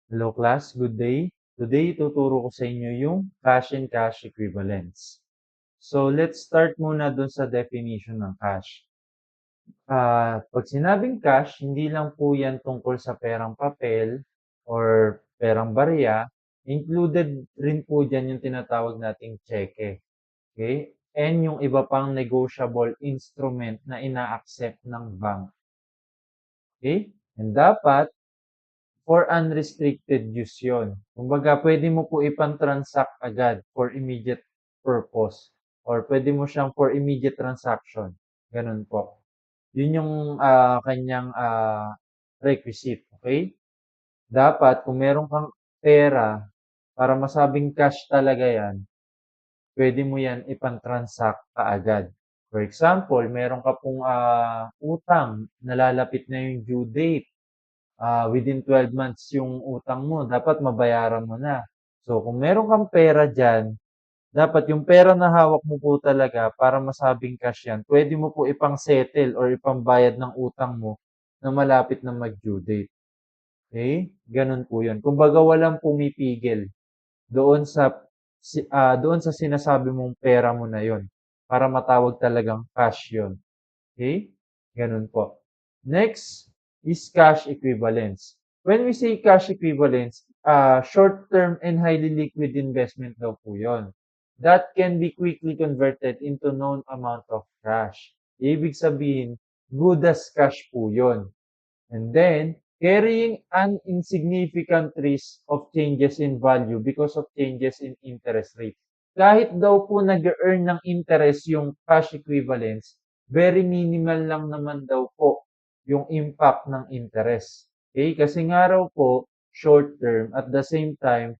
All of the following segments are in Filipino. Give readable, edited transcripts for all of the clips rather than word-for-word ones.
Hello class, good day. Today, tuturo ko sa inyo yung cash and cash equivalents. So, let's start muna dun sa definition ng cash. Pag sinabing cash, hindi lang po yan tungkol sa perang papel or perang barya. Included rin po dyan yung tinatawag nating cheque. Okay? And yung iba pang negotiable instrument na ina-accept ng bank. Okay? And dapat, for unrestricted use yun. Kumbaga, pwede mo po ipan-transact agad for immediate purpose. Or pwede mo siyang for immediate transaction. Ganun po. Yun yung kanyang requisite. Okay? Dapat, kung meron kang pera, para masabing cash talaga yan, pwede mo yan ipan-transact kaagad. For example, meron ka pong utang, nalalapit na yung due date within 12 months yung utang mo, dapat mabayaran mo na. So, kung meron kang pera dyan, dapat yung pera na hawak mo po talaga para masabing cash yan, pwede mo po ipang-settle or ipang-bayad ng utang mo na malapit na mag-due date. Okay? Ganun po yun. Kumbaga, walang pumipigil doon sa doon sa sinasabi mong pera mo na yon para matawag talagang cash yon. Okay? Ganun po. Next is cash equivalents. When we say cash equivalents, short-term and highly liquid investment daw po yun. That can be quickly converted into known amount of cash. Ibig sabihin, good as cash po yun. And then, carrying an insignificant risk of changes in value because of changes in interest rate. Kahit daw po nag-earn ng interest yung cash equivalents, very minimal lang naman daw po yung impact ng interest. Okay? Kasi nga raw po, short term, at the same time,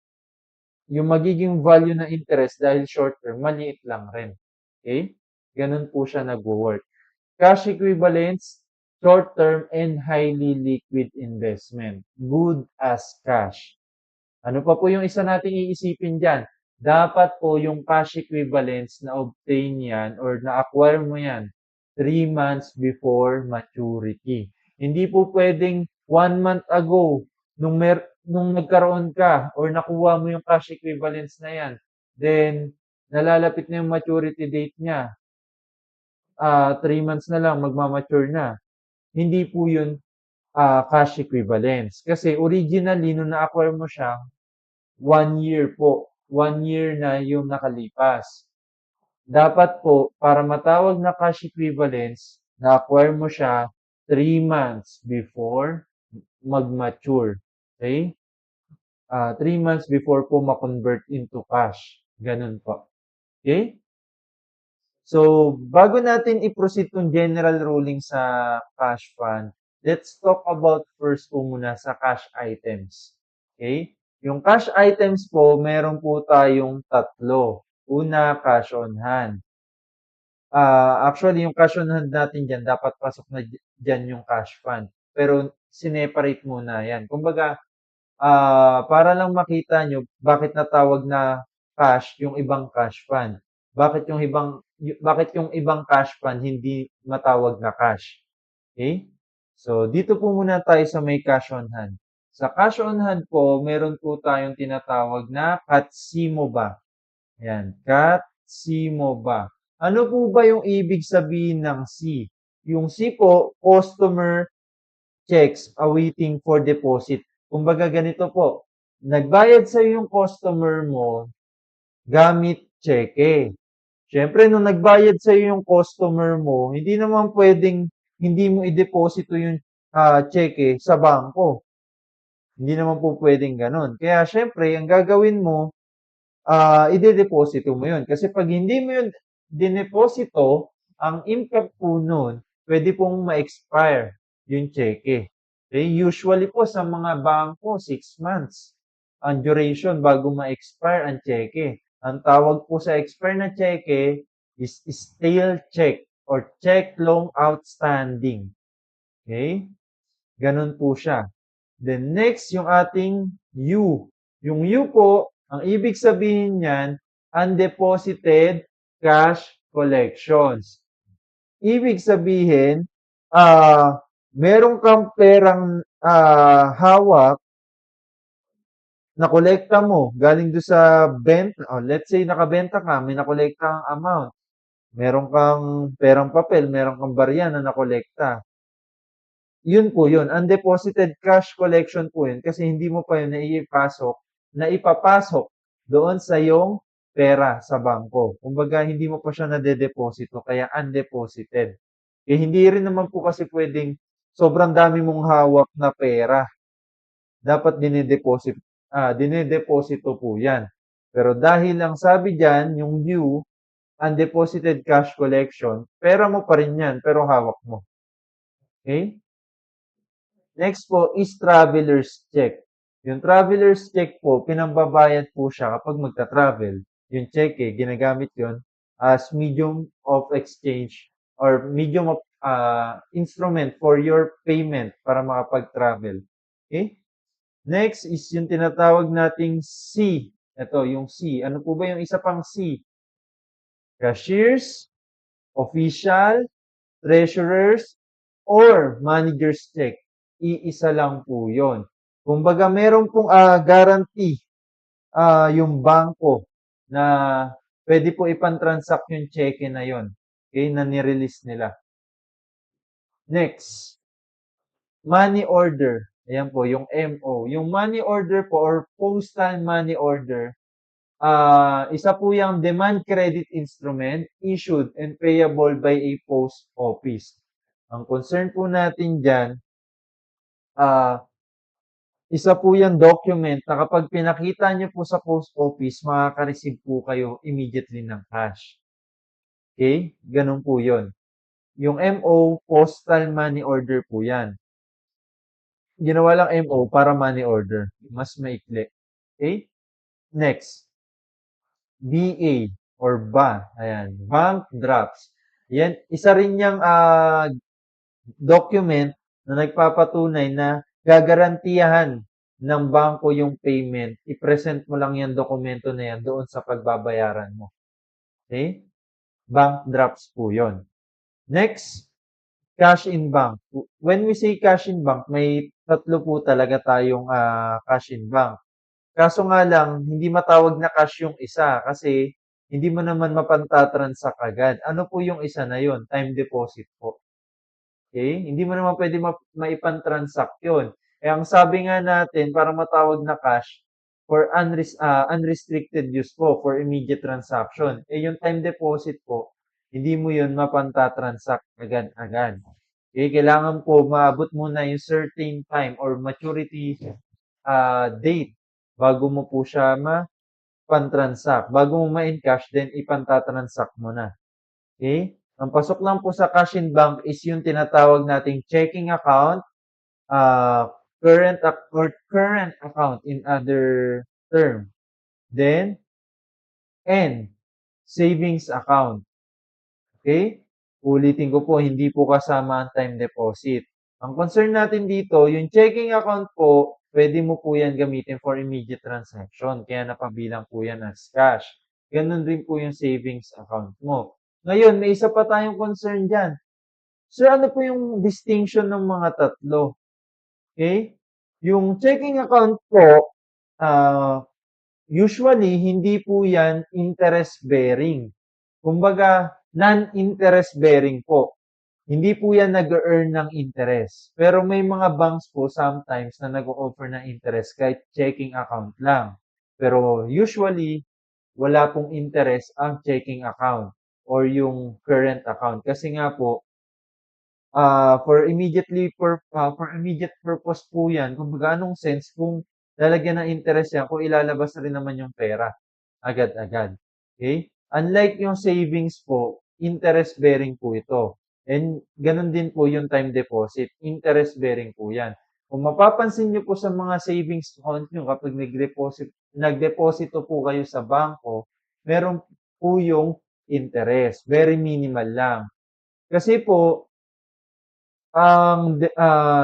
yung magiging value ng interest dahil short term, maliit lang rin. Okay? Ganun po siya nag-work. Cash equivalents, short-term and highly liquid investment. Good as cash. Ano pa po yung isa nating iisipin dyan? Dapat po yung cash equivalents na obtain yan or na-acquire mo yan 3 months before maturity. Hindi po pwedeng 1 month ago nung nagkaroon ka or nakuha mo yung cash equivalents na yan. Then, nalalapit na yung maturity date niya. 3 months na lang magma-mature na. Hindi po yun cash equivalents. Kasi originally, nung na-acquire mo siya, 1 year po. 1 year na yung nakalipas. Dapat po, para matawag na cash equivalents, na-acquire mo siya 3 months before mag-mature. Okay? 3 months before po ma-convert into cash. Ganun po. Okay? So, bago natin i-proceed tong general ruling sa cash fund, let's talk about first po muna sa cash items. Okay? Yung cash items po, meron po tayong tatlo. Una, cash on hand. Actually, yung cash on hand natin dyan, dapat pasok na dyan yung cash fund. Pero, sineparate muna yan. Kumbaga, para lang makita nyo bakit natawag na cash yung ibang cash fund. Bakit yung ibang cash fund hindi matawag na cash? Okay? So, dito po muna tayo sa may cash on hand. Sa cash on hand po, meron po tayong tinatawag na Katsimoba. Ayan, Katsimoba. Ano po ba yung ibig sabihin ng C? Yung C po, customer checks awaiting for deposit. Kumbaga ganito po, nagbayad sa yung customer mo gamit cheque. Siyempre, nung nagbayad sa yung customer mo, hindi naman pwedeng hindi mo i-deposito yung cheque sa bangko. Hindi naman po pwedeng ganun. Kaya syempre, ang gagawin mo, ide-deposito mo yun. Kasi pag hindi mo yun dineposito, ang impact po nun, pwede pong ma-expire yung cheque. Okay? Usually po sa mga bangko, 6 months ang duration bago ma-expire ang cheque. Ang tawag po sa expire na cheque is stale check or check long outstanding. Okay? Ganun po siya. Then next, yung ating U. Yung U po, ang ibig sabihin niyan, undeposited cash collections. Ibig sabihin, meron kang perang hawak nakolekta mo galing do'n sa benta, oh, let's say nakabenta ka, may nakolekta kang amount, meron kang perang papel, meron kang barya na nakolekta. Yun po yun, undeposited cash collection po yun kasi hindi mo pa yun naipapasok doon sa iyong pera sa bangko. Kumbaga, hindi mo pa siya nade-deposito, kaya undeposited. Eh, hindi rin naman po kasi pwedeng sobrang dami mong hawak na pera. Dapat dinedeposito po yan. Pero dahil ang sabi dyan, yung due, undeposited cash collection, pera mo pa rin yan, pero hawak mo. Okay? Next po is traveler's check. Yung traveler's check po, pinambabayad po siya kapag magta-travel. Yung check ginagamit yun as medium of exchange or medium of instrument for your payment para makapag-travel. Okay? Next is yung tinatawag nating C. Ito, yung C. Ano po ba yung isa pang C? Cashiers, official, treasurers, or manager's check. Iisa lang po yon. Kumbaga, meron pong guarantee yung bangko na pwede po ipan-transact yung cheque na yon. Okay, na nirelease nila. Next, money order. Ayan po, yung MO. Yung money order po or postal money order, isa po yung demand credit instrument issued and payable by a post office. Ang concern po natin dyan, isa po yung document na kapag pinakita nyo po sa post office, makaka-receive po kayo immediately ng cash. Okay? Ganun po yun. Yung MO, postal money order po yan. Ginawa lang MO para money order. Mas maikli. Okay? Next. BA or BA. Ayan. Bank drafts. Yan. Isa rin yung document na nagpapatunay na gagarantiyahan ng bangko yung payment. I-present mo lang yung dokumento na yan doon sa pagbabayaran mo. Okay? Bank drafts po yon. Next, cash in bank. When we say cash in bank, may tatlo po talaga tayong cash in bank. Kaso nga lang, hindi matawag na cash yung isa kasi hindi mo naman mapantatransact agad. Ano po yung isa na yon? Time deposit po. Okay? Hindi mo naman pwede maipan-transact yun. Eh, ang sabi nga natin, para matawag na cash, for unrestricted use po, for immediate transaction. Eh, yung time deposit po, hindi mo yun mapanta-transact agad-agad. Okay? Kailangan po maabot muna yung certain time or maturity date bago mo po siya ma-transact. Bago mo ma-encash, then ipanta-transact mo na. Okay? Ang pasok lang po sa cash in bank is yung tinatawag nating checking account, uh, current account in other term. Then, and savings account. Okay? Ulitin ko po, hindi po kasama ang time deposit. Ang concern natin dito, yung checking account po, pwede mo po yan gamitin for immediate transaction. Kaya napabilang po yan as cash. Ganun rin po yung savings account mo. Ngayon, may isa pa tayong concern dyan. Sir, ano po yung distinction ng mga tatlo? Okay? Yung checking account po, usually, hindi po yan interest-bearing. Kumbaga, non-interest bearing po. Hindi po yan nag-earn ng interest. Pero may mga banks po sometimes na nag-offer ng interest kahit checking account lang. Pero usually, wala pong interest ang checking account or yung current account. Kasi nga po, for immediate purpose po yan. Kumbaga, anong sense kung lalagyan ng interest yan kung ilalabas na rin naman yung pera agad-agad. Okay? Unlike yung savings po, interest-bearing po ito. And ganun din po yung time deposit. Interest-bearing po yan. Kung mapapansin nyo po sa mga savings account nyo kapag nagdeposito po kayo sa bangko, meron po yung interest. Very minimal lang. Kasi po, ang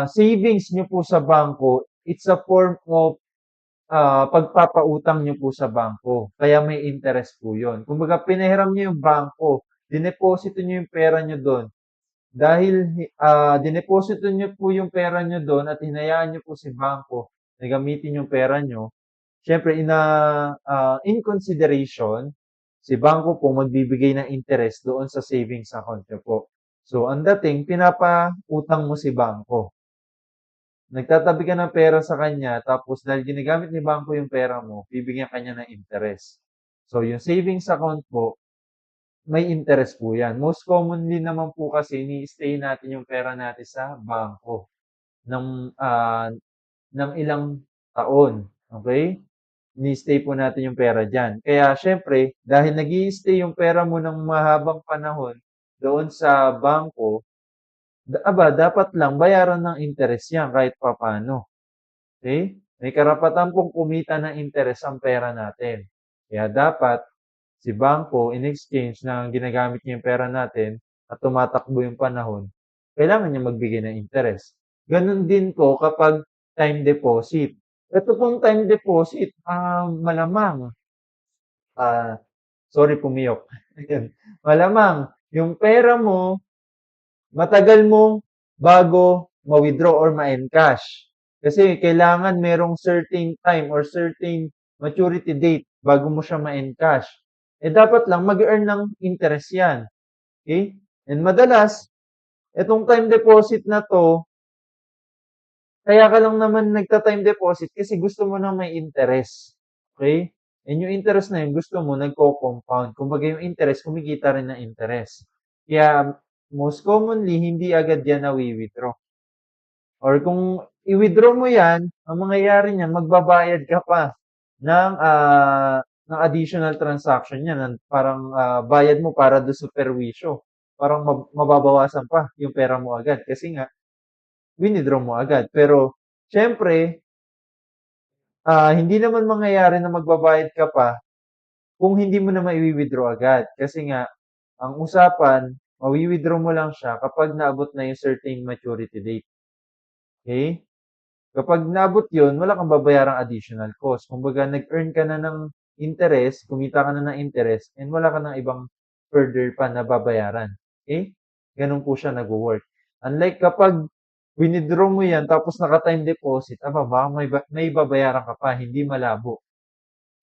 savings nyo po sa bangko, it's a form of pagpapautang nyo po sa bangko. Kaya may interest po yun. Kumbaga, pinahiram nyo yung bangko, dineposito nyo yung pera nyo doon. Dahil dineposito nyo po yung pera nyo doon at hinayaan nyo po si bangko na gamitin yung pera nyo, syempre in consideration, si bangko po magbibigay ng interest doon sa savings account niyo po. So, ang dating, pinapautang mo si bangko. Nagtatabi ka ng pera sa kanya, tapos dahil ginagamit ni bangko yung pera mo, bibigyan kanya ng interest. So, yung savings account po, may interest po yan. Most commonly naman po kasi, ni-stay natin yung pera natin sa bangko ng ilang taon. Okay? Ni-stay po natin yung pera dyan. Kaya, syempre, dahil nag stay yung pera mo ng mahabang panahon doon sa bangko, dapat lang bayaran ng interest yan kahit papaano. Okay? May karapatan pong kumita ng interest ang pera natin. Kaya dapat si bangko, in exchange na ginagamit niya yung pera natin at tumatakbo yung panahon, kailangan niya magbigay ng interest. Ganon din po kapag time deposit. Ito pong time deposit, malamang, ah, sorry pumiyok. Malamang, yung pera mo, matagal mo bago ma-withdraw or ma-encash. Kasi kailangan merong certain time or certain maturity date bago mo siya ma-encash. Dapat lang mag-earn ng interest yan. Okay? And madalas, itong time deposit na to, kaya ka lang naman nagta-time deposit kasi gusto mo na may interest. Okay? And yung interest na yun, gusto mo, nagko-compound. Kumbaga yung interest, kumikita rin ng interest. Kaya, most commonly, hindi agad yan na-withdraw. Or kung i-withdraw mo yan, ang mangyayari niyan, magbabayad ka pa ng additional transaction yan. Parang bayad mo para do sa perwisyo. Parang mababawasan pa yung pera mo agad. Kasi nga, winidraw mo agad. Pero, syempre, hindi naman mangyayari na magbabayad ka pa kung hindi mo na mai-withdraw agad. Kasi nga, ang usapan, mawi-withdraw mo lang siya kapag naabot na yung certain maturity date. Okay? Kapag naabot yun, wala kang babayarang additional cost. Kumbaga, nag-earn ka na ng interest, kumita ka na ng interest, and wala ka ng ibang further pa na babayaran. Okay? Ganun po siya nag-work. Unlike kapag winidraw mo yan, tapos naka-time deposit, baka may babayaran ka pa, hindi malabo.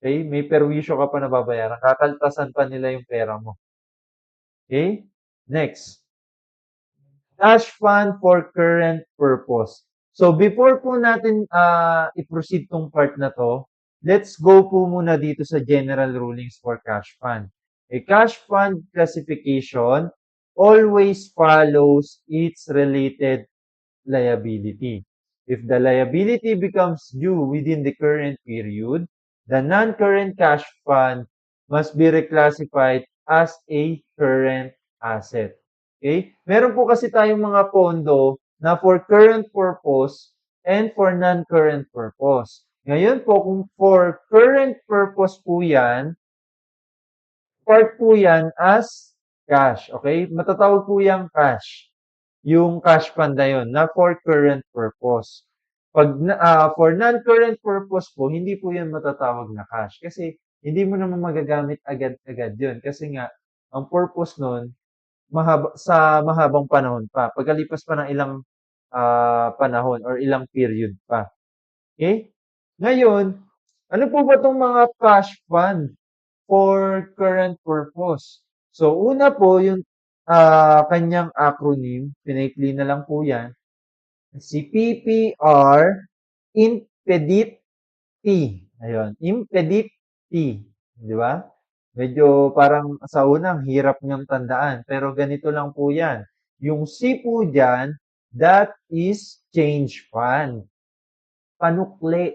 Okay? May perwisyo ka pa na babayaran. Kakaltasan pa nila yung pera mo. Okay? Next. Cash fund for current purpose. So, before po natin i-proceed tong part na to, let's go po muna dito sa general rulings for cash fund. A cash fund classification always follows its related liability. If the liability becomes due within the current period, the non-current cash fund must be reclassified as a current asset. Okay? Meron po kasi tayong mga pondo na for current purpose and for non-current purpose. Ngayon po, kung for current purpose po yan, part po yan as cash. Okay? Matatawag po yung cash. Yung cash fund na yun, na for current purpose. Pag for non-current purpose po, hindi po yan matatawag na cash. Kasi hindi mo naman magagamit agad-agad yun. Kasi nga, ang purpose nun, sa mahabang panahon pa. Pagkalipas pa ng ilang panahon or ilang period pa. Okay? Ngayon, ano po ba itong mga cash fund for current purpose? So, una po, yung kanyang acronym, pinaikli na lang po yan, si PPR Impedit T. Ayun, Impedit T. Di ba? Medyo parang sa unang hirap niyang tandaan. Pero ganito lang po yan. Yung C po dyan, that is change fund. Panukli.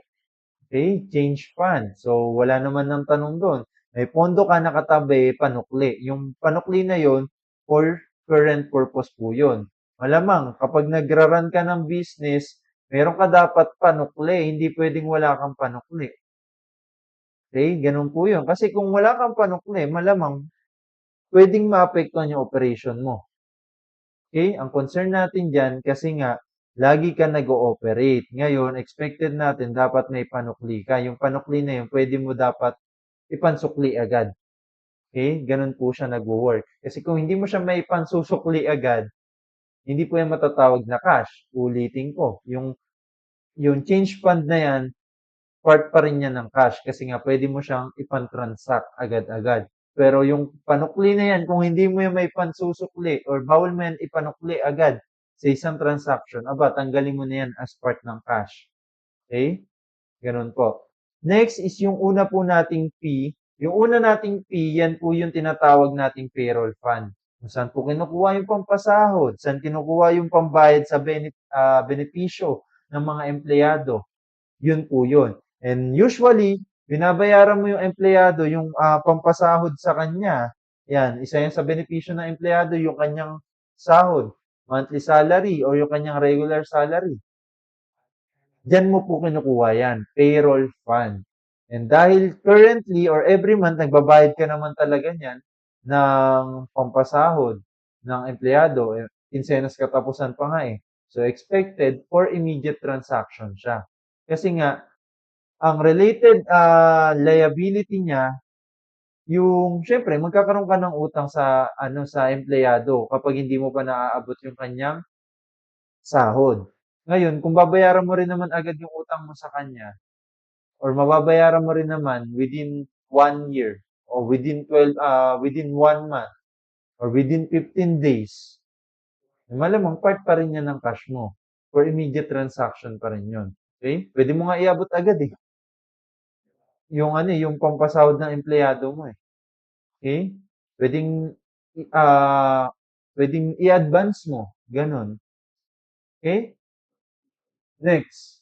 Okay? Change fund. So, wala naman ng tanong doon. May pondo ka nakatabi, panukli. Yung panukli na yon for current purpose po yun. Malamang, kapag nagra-run ka ng business, meron ka dapat panukli. Hindi pwedeng wala kang panukli. Okay? Ganun po yun. Kasi kung wala kang panukli, malamang, pwedeng maapektuhan yung operation mo. Okay? Ang concern natin dyan, kasi nga, lagi ka nag-ooperate. Ngayon, expected natin, dapat may panukli ka. Yung panukli na yun, pwede mo dapat ipansukli agad. Okay? Ganun po siya nag-work. Kasi kung hindi mo siya may pansusukli agad, hindi po yan matatawag na cash. Ulitin ko. Yung change fund na yan, part pa rin yan ng cash kasi nga pwede mo siyang ipan-transact agad-agad. Pero yung panukli na yan, kung hindi mo yan may pansusukli or bawal mo yan ipanukli agad sa isang transaction, aba, tanggalin mo na yan as part ng cash. Okay? Ganun po. Next is yung una po nating fee. Yung una nating fee, yan po yung tinatawag nating payroll fund. Kung saan po kinukuha yung pampasahod, saan kinukuha yung pambayad sa benepisyo ng mga empleyado. Yun po yun. And usually, binabayaran mo yung empleyado yung pampasahod sa kanya. Yan, isa yan sa benepisyo ng empleyado, yung kanyang sahod, monthly salary or yung kanyang regular salary. Diyan mo po kinukuha yan, payroll fund. And dahil currently or every month, nagbabayad ka naman talaga niyan ng pampasahod ng empleyado, kinsenas katapusan pa nga eh. So, expected for immediate transaction siya. Kasi nga, ang related liability niya, yung, syempre, magkakaroon ka ng utang sa, sa empleyado kapag hindi mo pa naaabot yung kanyang sahod. Ngayon, kung babayaran mo rin naman agad yung utang mo sa kanya, or mababayaran mo rin naman within 1 year, or within 1 month, or within 15 days, malamang part pa rin yan ng cash mo. For immediate transaction pa rin yun. Okay? Pwede mo nga iabot agad eh. Yung pampasahod ng empleyado mo eh. Okay? Pwedeng, pwedeng i-advance mo. Ganon. Okay? Next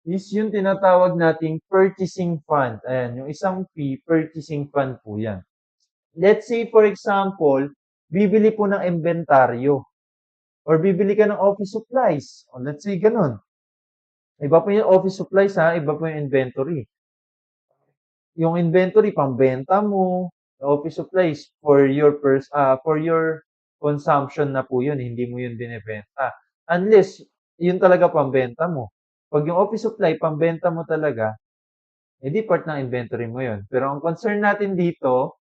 is yung tinatawag nating purchasing fund. Ayan, yung isang fee, purchasing fund po yan. Let's say, for example, bibili po ng inventaryo or bibili ka ng office supplies. O let's say, ganun. Iba po yung office supplies ha, iba po yung inventory. Yung inventory, pambenta mo, office supplies for your consumption na po yun, hindi mo yun binebenta. Unless, yun talaga pambenta mo. Pag yung office supply, pambenta mo talaga, hindi part ng inventory mo yun. Pero ang concern natin dito,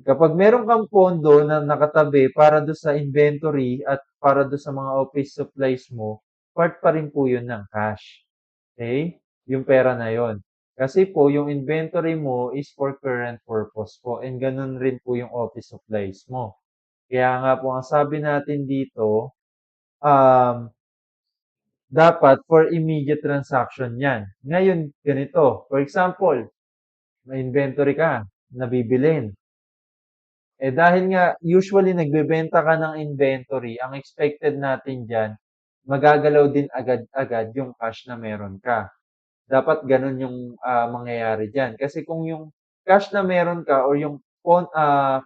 kapag meron kang pondo na nakatabi para do sa inventory at para do sa mga office supplies mo, part pa rin po yun ng cash. Okay? Yung pera na yon. Kasi po, yung inventory mo is for current purpose po. And ganun rin po yung office supplies mo. Kaya nga po, ang sabi natin dito, dapat for immediate transaction yan. Ngayon, ganito. For example, may inventory ka, nabibilin. Eh dahil nga, usually nagbebenta ka ng inventory, ang expected natin dyan, magagalaw din agad-agad yung cash na meron ka. Dapat ganun yung mangyayari dyan. Kasi kung yung cash na meron ka or yung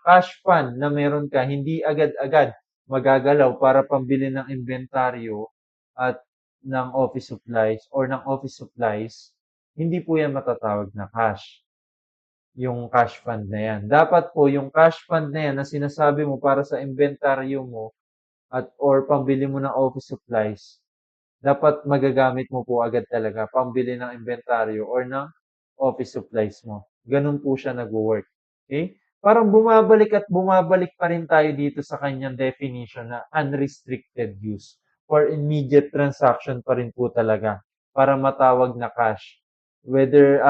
cash fund na meron ka, hindi agad-agad magagalaw para pambili ng inventaryo at ng office supplies or ng office supplies, hindi po yan matatawag na cash. Yung cash fund na yan. Dapat po yung cash fund na yan na sinasabi mo para sa inventaryo mo at or pambili mo ng office supplies, dapat magagamit mo po agad talaga pambili ng inventaryo or ng office supplies mo. Ganun po siya nag-work. Okay? Parang bumabalik at bumabalik pa rin tayo dito sa kanyang definition na unrestricted use for immediate transaction pa rin po talaga para matawag na cash. Whether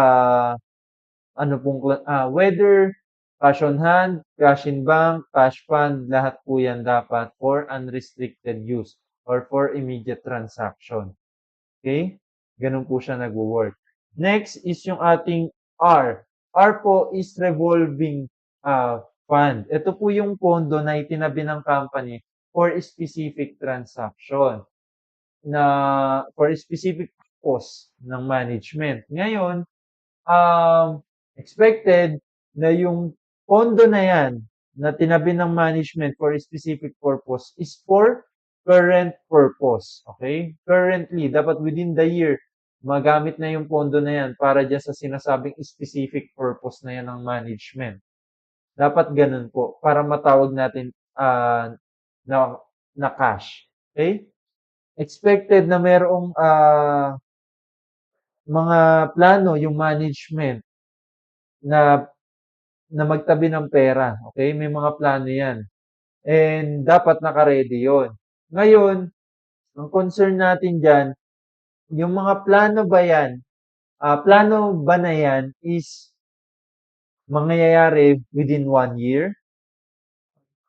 whether cash on hand, cash in bank, cash fund, lahat po yan dapat for unrestricted use or for immediate transaction. Okay? Ganun po siya nag-work. Next is yung ating R. R po is revolving fund. Ito po yung pondo na itinabi ng company for a specific transaction na for a specific purpose ng management. Ngayon, expected na yung pondo na yan na tinabi ng management for a specific purpose is for current purpose. Okay? Currently, dapat within the year, magamit na yung pondo na yan para dyan sa sinasabing specific purpose na yan ng management. Dapat ganun po para matawag natin na cash. Okay? Expected na merong mga plano yung management na magtabi ng pera. Okay? May mga plano yan. And dapat naka-ready yun. Ngayon, ang concern natin dyan, yung mga plano ba yan plano ba na yan is mangyayari within 1 year?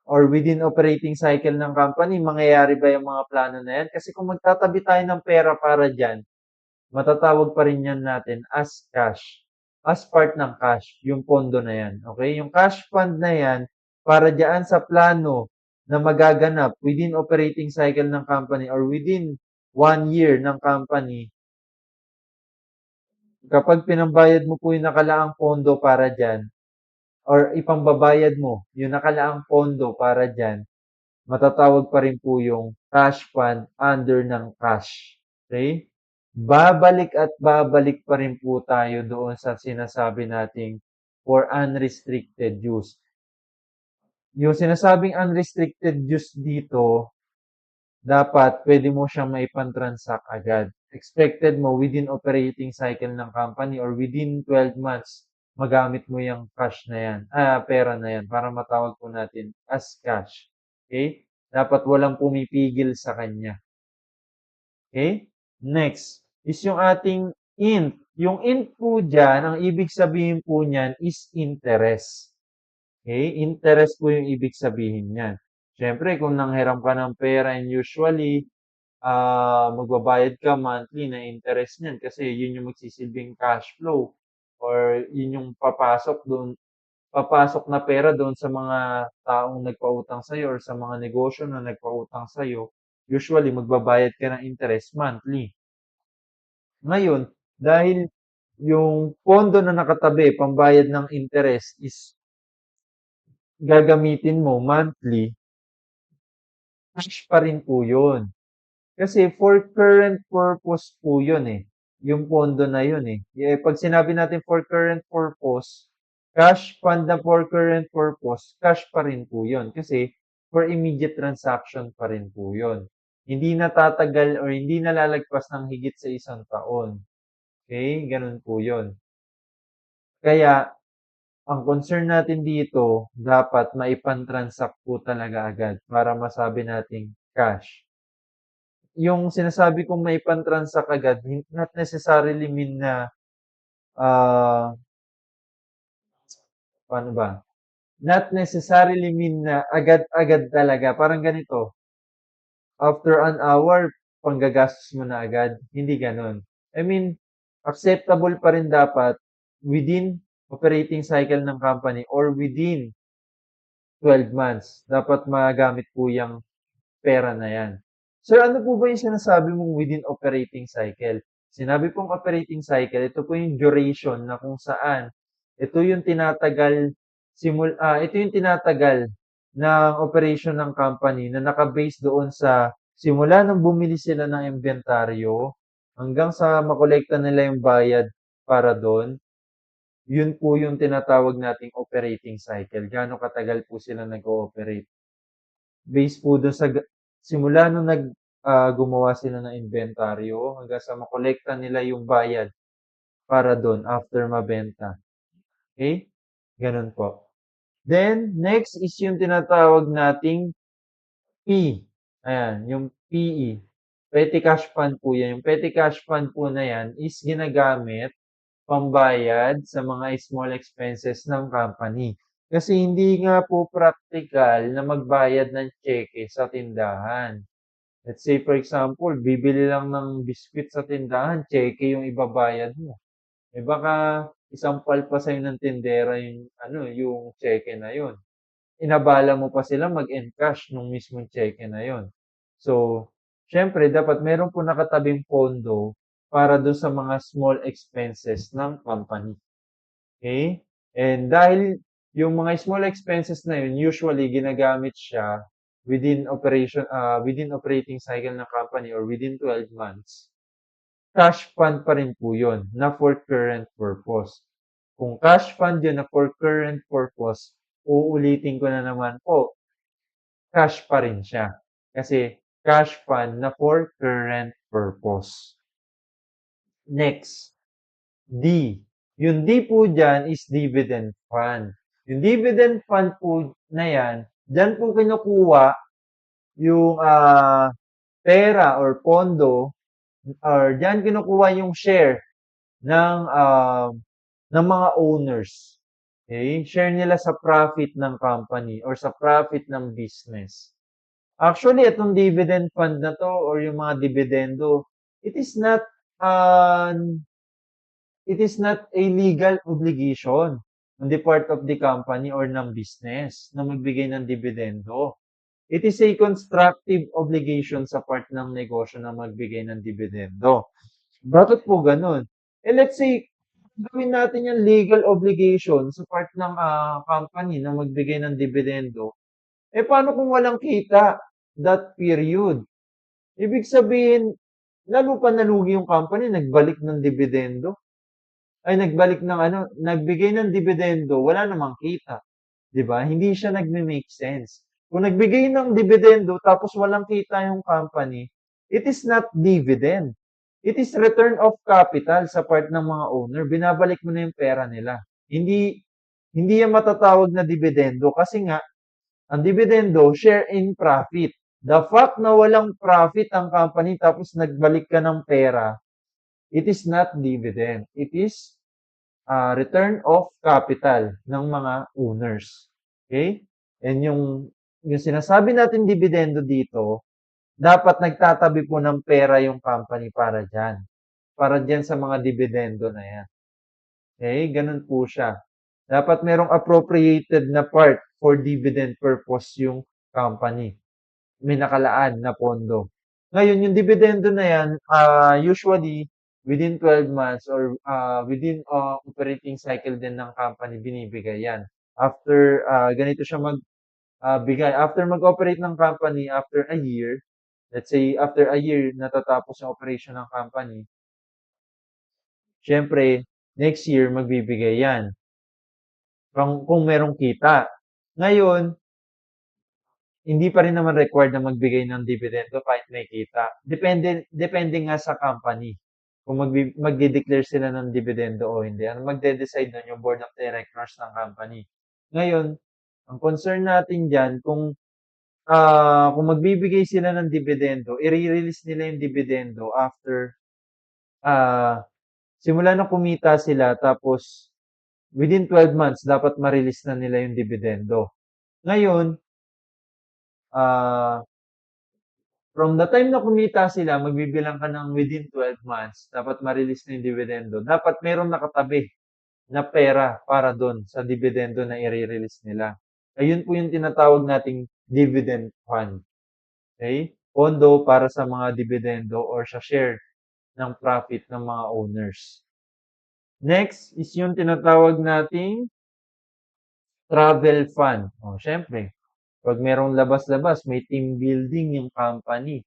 Or within operating cycle ng company, mangyayari ba yung mga plano na yan? Kasi kung magtatabi tayo ng pera para dyan, matatawag pa rin yan natin as cash. As part ng cash, yung pondo na yan. Okay? Yung cash fund na yan, para dyan sa plano na magaganap within operating cycle ng company or within 1 year ng company, kapag pinambayad mo po yung nakalaang pondo para dyan, or ipambabayad mo yung nakalaang pondo para dyan, matatawag pa rin po yung cash fund under ng cash. Okay? Babalik at babalik pa rin po tayo doon sa sinasabi nating for unrestricted use. Yung sinasabing unrestricted use dito, dapat pwede mo siyang maipantransact agad. Expected mo within operating cycle ng company or within 12 months, magamit mo yung cash na yan, pera na yan para matawag po natin as cash. Okay? Dapat walang pumipigil sa kanya. Okay? Next is yung ating int. Yung int po dyan, ang ibig sabihin po niyan is interest. Okay? Interest po yung ibig sabihin niyan. Siyempre, kung nanghiram ka ng pera and usually, magbabayad ka monthly na interest niyan kasi yun yung magsisilbing cash flow or yun yung papasok na pera doon sa mga taong nagpautang sa'yo or sa mga negosyo na nagpautang sa'yo. Usually, magbabayad ka ng interest monthly. Ngayon, dahil yung pondo na nakatabi, pambayad ng interest is gagamitin mo monthly, cash pa rin po yun. Kasi for current purpose po yun eh. Yung pondo na yun eh. Pag sinabi natin for current purpose, cash fund na for current purpose, cash pa rin po yun. Kasi for immediate transaction pa rin po yun. Hindi natatagal or hindi nalalagpas ng higit sa 1 taon. Okay? Ganun po yun. Kaya, ang concern natin dito, dapat maipantransact po talaga agad para masabi nating cash. Yung sinasabi kong maipantransact agad, not necessarily mean na, paano ba? Not necessarily mean na agad-agad talaga. Parang ganito, after an hour, panggagastos mo na agad. Hindi ganon. I mean, acceptable pa rin dapat within operating cycle ng company or within 12 months. Dapat magamit po yung pera na yan. Sir, ano po ba yung sinasabi mong within operating cycle? Sinabi pong operating cycle, ito po yung duration na kung saan ito yung tinatagal ito yung tinatagal ng operation ng company na naka-base doon sa simula nung bumili sila ng inventaryo hanggang sa makolekta nila yung bayad para doon. Yun po yung tinatawag nating operating cycle. Gaano katagal po sila nag-ooperate. Based po doon sa simula nung gumawa sila ng inventaryo hanggang sa makolekta nila yung bayad para doon after mabenta. Okay? Ganun po. Then, next is yung tinatawag nating P. Ayan, yung PE. Petty cash fund po yan. Yung petty cash fund po na yan is ginagamit pambayad sa mga small expenses ng company. Kasi hindi nga po practical na magbayad ng cheque sa tindahan. Let's say, for example, bibili lang ng biscuit sa tindahan, cheque yung ibabayad mo. Baka isampal pa sa'yo ng tindera yung cheque na yun. Inabala mo pa sila mag-encash nung mismong cheque na yun. So, syempre, dapat meron po nakatabing pondo para doon sa mga small expenses ng company. Okay? And dahil yung mga small expenses na yun, usually ginagamit siya within operating cycle ng company or within 12 months. Cash fund pa rin po yun na for current purpose. Kung cash fund yun na for current purpose, uulitin ko na naman po, cash pa rin siya. Kasi cash fund na for current purpose. Next, D. Yung D po dyan is dividend fund. Yung dividend fund po na yan, dyan po kinukuha yung pera or pondo or dyan kinukuha yung share ng, ng mga owners. Okay? Share nila sa profit ng company or sa profit ng business. Actually, itong dividend fund na to or yung mga dividendo, it is not an it is not a legal obligation on the part of the company or ng business na magbigay ng dividendo. It is a constructive obligation sa part ng negosyo na magbigay ng dividendo. Bakit po ganun? Let's say, gawin natin yung legal obligation sa part ng company na magbigay ng dividendo. Paano kung walang kita that period? Ibig sabihin, lalo pa nalugi yung company, nagbalik ng dividendo. Ay, nagbalik ng ano, nagbigay ng dividendo, wala namang kita. 'Di ba? Hindi siya nagme-make sense. Kung nagbigay ng dividendo tapos walang kita yung company, it is not dividend. It is return of capital sa part ng mga owner. Binabalik mo na yung pera nila. Hindi hindi yan matatawag na dividendo kasi nga ang dividendo share in profit. The fact na walang profit ang company tapos nagbalik ka ng pera, it is not dividend. It is return of capital ng mga owners. Okay? And yung sinasabi natin dividendo dito, dapat nagtatabi po ng pera yung company para dyan. Para dyan sa mga dividendo na yan. Okay? Ganun po siya. Dapat merong appropriated na part for dividend purpose yung company. May nakalaan na pondo. Ngayon, yung dividendo na yan, usually, within 12 months or within operating cycle din ng company, binibigay yan. After, ganito siya bigay. After mag-operate ng company, after a year, let's say, after a year, natatapos yung operation ng company, syempre, next year, magbibigay yan. Kung merong kita. Ngayon, hindi pa rin naman required na magbigay ng dividendo kahit may kita. Depende nga sa company kung magde-declare sila ng dividendo o hindi. Ano magde-decide nun yung board of directors ng company. Ngayon, ang concern natin dyan, kung magbibigay sila ng dividendo, i-release nila yung dividendo after ah, simula na kumita sila tapos within 12 months dapat ma-release na nila yung dividendo. Ngayon, ah from the time na kumita sila, magbibilang ka ng within 12 months, dapat ma-release na yung dividendo. Dapat meron nakatabi na pera para doon sa dividendo na i-release nila. Ayun po yung tinatawag nating dividend fund. Okay? Pondo para sa mga dividendo or sa share ng profit ng mga owners. Next is yung tinatawag nating travel fund. Syempre, pag merong labas-labas, may team building yung company.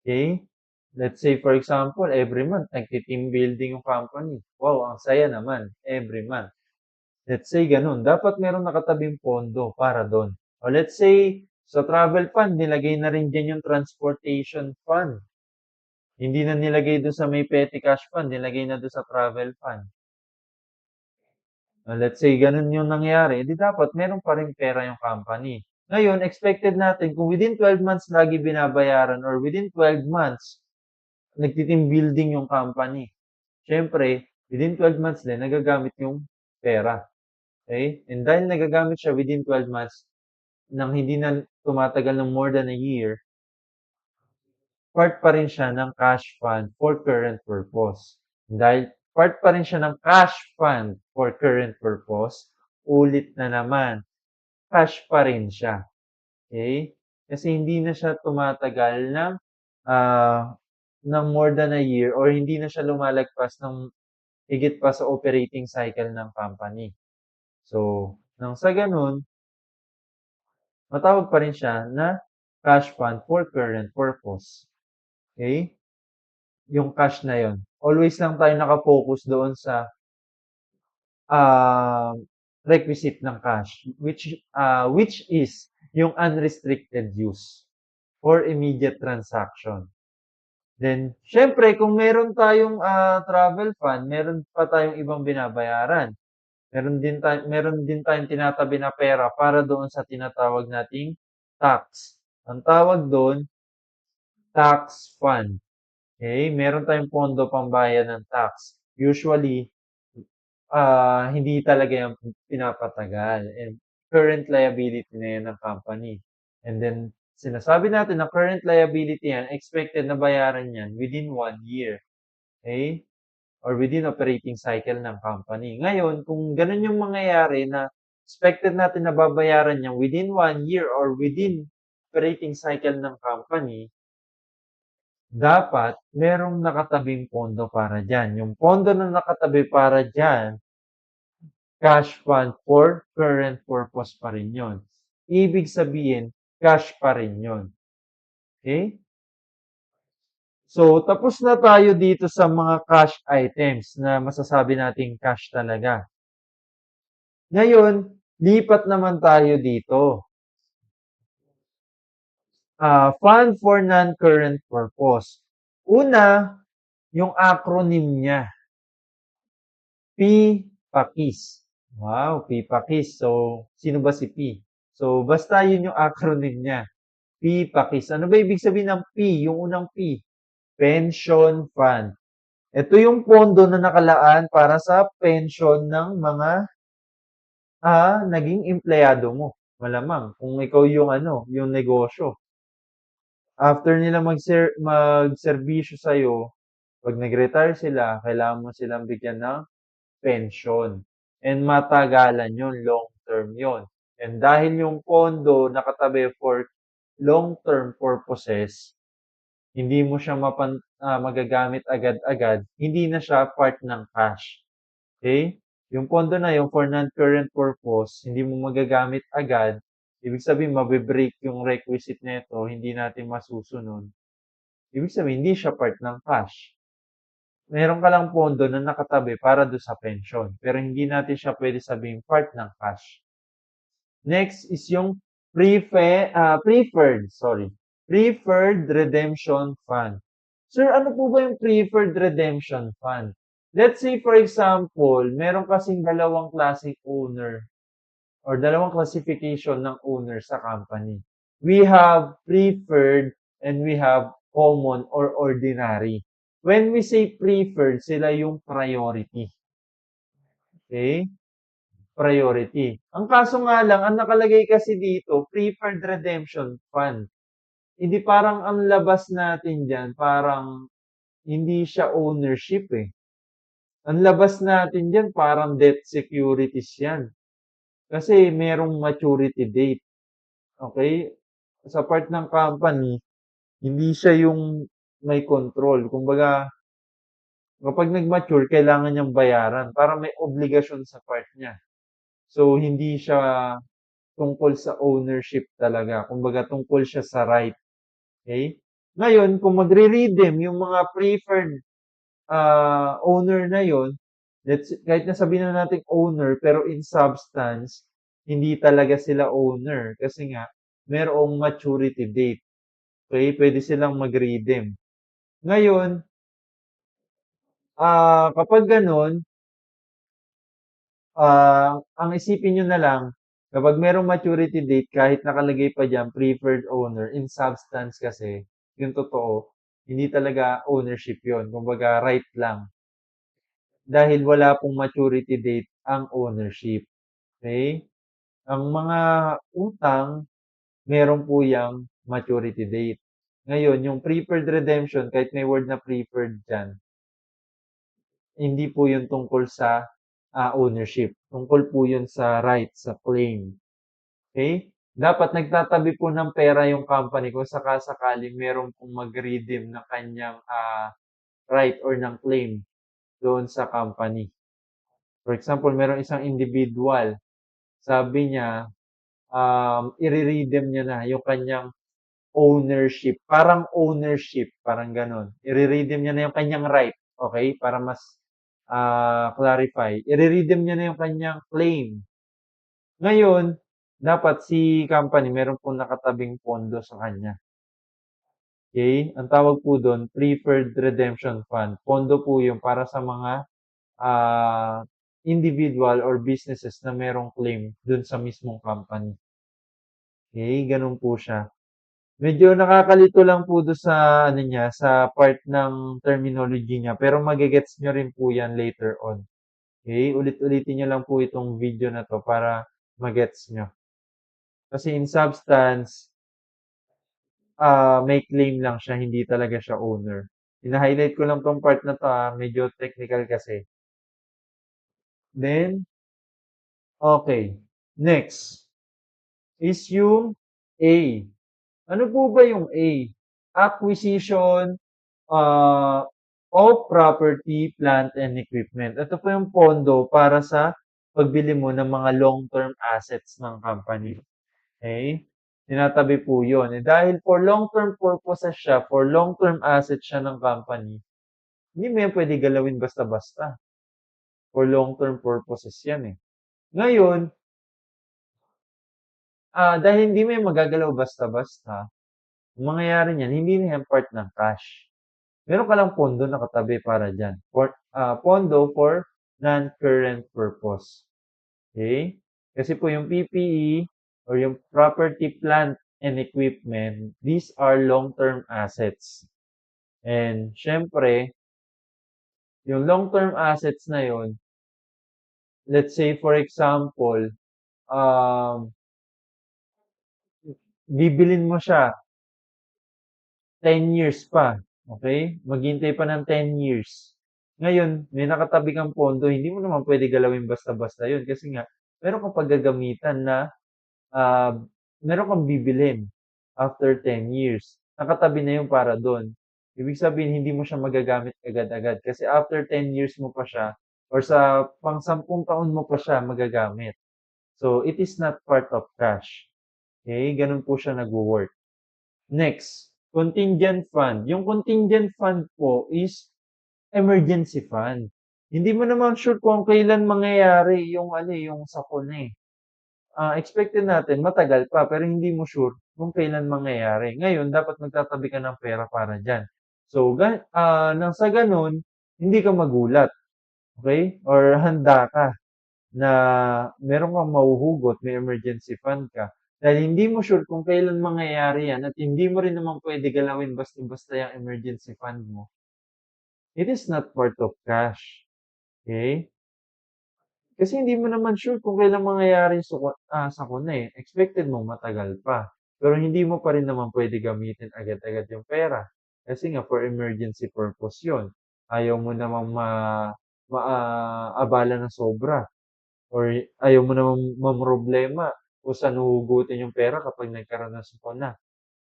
Okay? Let's say, for example, every month, nagti-team building yung company. Wow, ang saya naman. Every month. Let's say, ganun. Dapat meron nakatabing pondo para doon. O let's say, sa travel fund, nilagay na rin dyan yung transportation fund. Hindi na nilagay doon sa may petty cash fund, nilagay na doon sa travel fund. Let's say, ganun yung nangyari, di dapat meron pa rin pera yung company. Ngayon, expected natin, kung within 12 months lagi binabayaran or within 12 months, nagti-team building yung company. Siyempre, within 12 months din, nagagamit yung pera. Okay? And dahil nagagamit siya within 12 months, nang hindi na tumatagal ng more than a year, part pa rin siya ng cash fund for current purpose. Dahil part pa rin siya ng cash fund for current purpose, ulit na naman, cash pa rin siya. Okay? Kasi hindi na siya tumatagal uh, ng more than a year or hindi na siya lumalagpas ng higit pa sa operating cycle ng company. So, nang sa ganun, matawag pa rin siya na cash fund for current purpose. Okay? Yung cash na yon. Always lang tayo nakafocus doon sa uh, requisite ng cash, which is yung unrestricted use for immediate transaction. Then, syempre, kung meron tayong travel fund, meron pa tayong ibang binabayaran. Meron din tayong tinatabi na pera para doon sa tinatawag nating tax. Ang tawag doon, tax fund. Okay? Meron tayong pondo pambayad ng tax. usually, hindi talaga yan pinapatagal. And current liability na yan ng company. And then, sinasabi natin na current liability yan, expected na bayaran yan within 1 year. Okay? Or within operating cycle ng company. Ngayon, kung ganun yung mangyayari na expected natin na babayaran niya within 1 year or within operating cycle ng company, dapat merong nakatabing pondo para dyan. Yung pondo na nakatabi para dyan, cash fund for current purpose pa rin yun. Ibig sabihin, cash pa rin yun. Okay? So, tapos na tayo dito sa mga cash items na masasabi nating cash talaga. Ngayon, lipat naman tayo dito. Fund for non-current purpose. Una, yung acronym niya. PPAKIS. Wow, PPAKIS. So, sino ba si P? So, basta yun yung acronym niya. PPAKIS. Ano ba ibig sabihin ng P? Yung unang P. Pension Fund. Ito yung pondo na nakalaan para sa pension ng mga naging empleyado mo. Malamang kung ikaw yung yung negosyo. After nila magserbisyo sa'yo, pag nag-retire sila, kailangan mo silang bigyan ng pension. And matagalan yun, long term yun. And dahil yung pondo nakatabi for long-term purposes, hindi mo siya magagamit agad-agad, hindi na siya part ng cash. Okay? Yung pondo na yun for non-current purpose, hindi mo magagamit agad, ibig sabihin mabe-break yung requisite nito, hindi natin masusunod. Ibig sabihin, hindi siya part ng cash. Meron ka lang pondo na nakatabi para do sa pension, pero hindi natin siya pwede sabihing part ng cash. Next is yung preferred redemption fund. Sir, ano po ba yung preferred redemption fund? Let's say, for example, meron kasing dalawang klaseng owner or dalawang classification ng owner sa company. We have preferred and we have common or ordinary. When we say preferred, sila yung priority. Okay? Priority. Ang kaso nga lang, ang nakalagay kasi dito, preferred redemption fund. Hindi parang ang labas natin dyan, parang hindi siya ownership eh. Ang labas natin dyan, parang debt securities yan. Kasi merong maturity date. Okay? Sa part ng company, hindi siya yung may control. Kumbaga, kapag nag-mature, kailangan niyang bayaran para may obligasyon sa part niya. So, hindi siya tungkol sa ownership talaga. Kumbaga, tungkol siya sa right. Okay? Ngayon, kung magre-redeem yung mga preferred owner na yon, kahit na sabihin na natin owner, pero in substance, hindi talaga sila owner. Kasi nga, merong maturity date. Okay? Pwede silang mag-redeem. Ngayon, kapag ganun, ang isipin nyo na lang, kapag merong maturity date, kahit nakalagay pa dyan, preferred owner, in substance kasi, yung totoo, hindi talaga ownership yon. Kumbaga, right lang. Dahil wala pong maturity date ang ownership. Okay? Ang mga utang, meron po yung maturity date. Ngayon, yung preferred redemption, kahit may word na preferred dyan, hindi po yun tungkol sa ownership. Tungkol po yun sa right, sa claim. Okay? Dapat nagtatabi po ng pera yung company kung sakasakaling meron pong mag-redeem ng kanyang right or ng claim doon sa company. For example, meron isang individual, sabi niya, i-redeem niya na yung kanyang ownership. Parang ganun. I-redeem niya na yung kanyang right. Okay? Para mas clarify. I-redeem niya na yung kanyang claim. Ngayon, dapat si company meron pong nakatabing pondo sa kanya. Okay? Ang tawag po doon, preferred redemption fund. Pondo po yung para sa mga individual or businesses na merong claim dun sa mismong company. Okay? Ganun po siya. Medyo nakakalito lang po do sa ano niya, sa part ng terminology niya, pero magegets nyo rin po yan later on. Okay? Ulit-ulitin nyo lang po itong video na to para magets nyo. Kasi in substance, may claim lang siya, hindi talaga siya owner. Ina-highlight ko lang tong part na to, medyo technical kasi. Then, okay. Next is yung A. Ano po ba yung A? Acquisition of property, plant, and equipment. Ito po yung pondo para sa pagbili mo ng mga long-term assets ng company. Okay? Tinatabi po yun. Dahil for long-term purposes siya, for long-term assets siya ng company, hindi mo yan pwede galawin basta-basta. For long-term purposes yan eh. Ngayon, dahil hindi mo yan magagalaw basta-basta, ang mangyayari niyan, hindi na yan part ng cash. Meron ka lang pondo na katabi para dyan. Pondo for non-current purpose. Okay? Kasi po yung PPE or yung property, plant, and equipment, these are long-term assets. And syempre, yung long-term assets na yun, let's say for example, um, bibilin mo siya 10 years pa. Okay? Maghintay pa ng 10 years. Ngayon, may nakatabi kang pondo, hindi mo naman pwede galawin basta-basta yun. Kasi nga, meron kang paggagamitan na ah, meron kang bibilin after 10 years. Nakatabi na yung para doon. Ibig sabihin, hindi mo siya magagamit agad-agad. Kasi after 10 years mo pa siya, or sa pang 10 taon mo pa siya magagamit. So, it is not part of cash. Okay? Ganun po siya nag-work. Next, contingent fund. Yung contingent fund po is emergency fund. Hindi mo naman sure kung kailan mangyayari yung ano yung sakuna eh. Expected natin matagal pa pero hindi mo sure kung kailan mangyayari. Ngayon, dapat magtatabi ka ng pera para diyan. So, nang sa ganun, hindi ka magulat. Okay? Or handa ka na meron kang mahuhugot, may emergency fund ka. Dahil hindi mo sure kung kailan mangyayari yan at hindi mo rin naman pwede galawin basta-basta yung emergency fund mo. It is not part of cash. Okay? Kasi hindi mo naman sure kung kailan mangyayari yung sakuna eh. Expected mo matagal pa. Pero hindi mo pa rin naman pwede gamitin agad-agad yung pera. Kasi nga for emergency purpose yun. Ayaw mo namang abala ng sobra. Or ayaw mo namang mamroblema kung saan huhugutin yung pera kapag nagkaroon ng sakuna.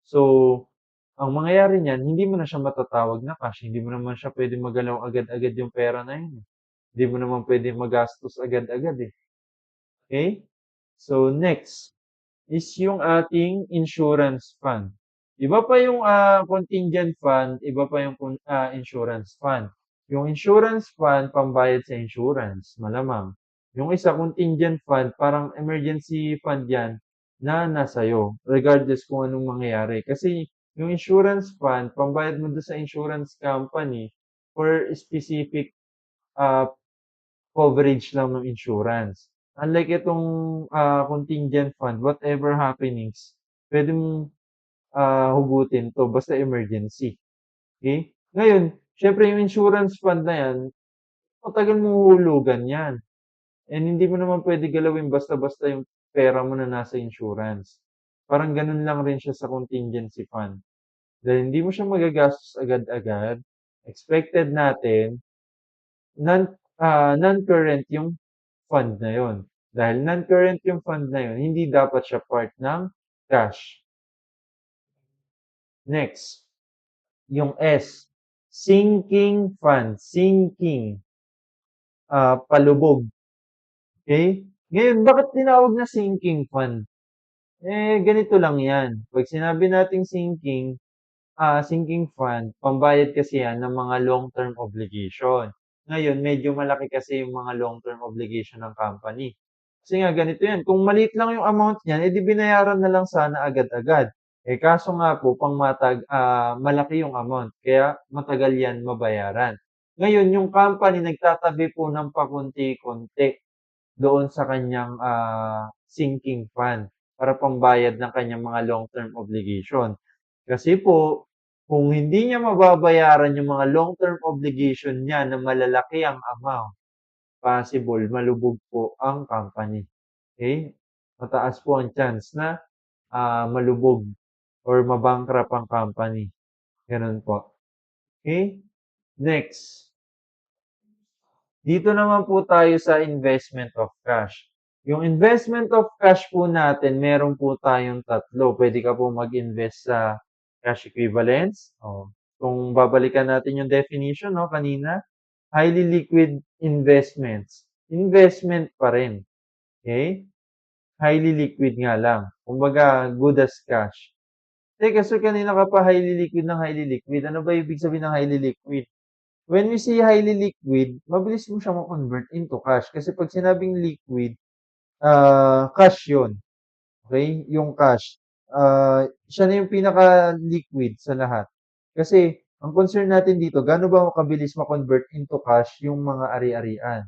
So, ang mangyayari niyan, hindi mo na siya matatawag na cash. Hindi mo naman siya pwede magalaw agad-agad yung pera na yun. Hindi mo naman pwede magastos agad-agad eh. Okay? So, next is yung ating insurance fund. Iba pa yung contingent fund, iba pa yung insurance fund. Yung insurance fund, pambayad sa insurance, malamang. Yung isa, contingent fund, parang emergency fund yan na nasa'yo, regardless kung anong mangyayari. Kasi yung insurance fund, pambayad mo doon sa insurance company for specific uh, coverage lang ng insurance. Unlike itong contingent fund, whatever happenings, pwede mong hugutin to basta emergency. Okay? Ngayon, syempre yung insurance fund na yan, matagal mong huhulugan yan. And hindi mo naman pwede galawin basta-basta yung pera mo na nasa insurance. Parang ganun lang rin siya sa contingency fund. Dahil hindi mo siya magagastos agad-agad, expected natin non-current yung fund na yon. Dahil non-current yung fund na yon, hindi dapat siya part ng cash. Next, yung S, sinking fund. Sinking, palubog. Okay? Ngayon, bakit tinawag na sinking fund? Ganito lang yan. Pag sinabi nating sinking fund, pambayad kasi yan ng mga long-term obligation. Ngayon, medyo malaki kasi yung mga long-term obligation ng company. Kasi nga ganito yan, kung maliit lang yung amount niyan, edi binayaran na lang sana agad-agad. Kaso nga po, malaki yung amount, kaya matagal yan mabayaran. Ngayon, yung company nagtatabi po ng pakunti-kunti doon sa kanyang sinking fund para pambayad ng kanyang mga long-term obligation. Kasi po, kung hindi niya mababayaran yung mga long-term obligation niya na malalaki ang amount, possible malubog po ang company. Okay? Mataas po ang chance na malubog or mabankrupt ang company. Ganun po. Okay? Next. Dito naman po tayo sa investment of cash. Yung investment of cash po natin, meron po tayong tatlo. Pwede ka po mag-invest sa cash equivalents. Kung babalikan natin yung definition, no, kanina, highly liquid investments. Investment pa rin. Okay? Highly liquid nga lang. Kumbaga, good as cash. Teka, so kanina ka pa highly liquid ng highly liquid. Ano ba ibig sabihin ng highly liquid? When we say highly liquid, mabilis mo siya ma-convert into cash. Kasi pag sinabing liquid, cash yun. Okay? Yung cash. Siya na yung pinaka-liquid sa lahat. Kasi, ang concern natin dito, gaano ba makabilis ma-convert into cash yung mga ari-arian?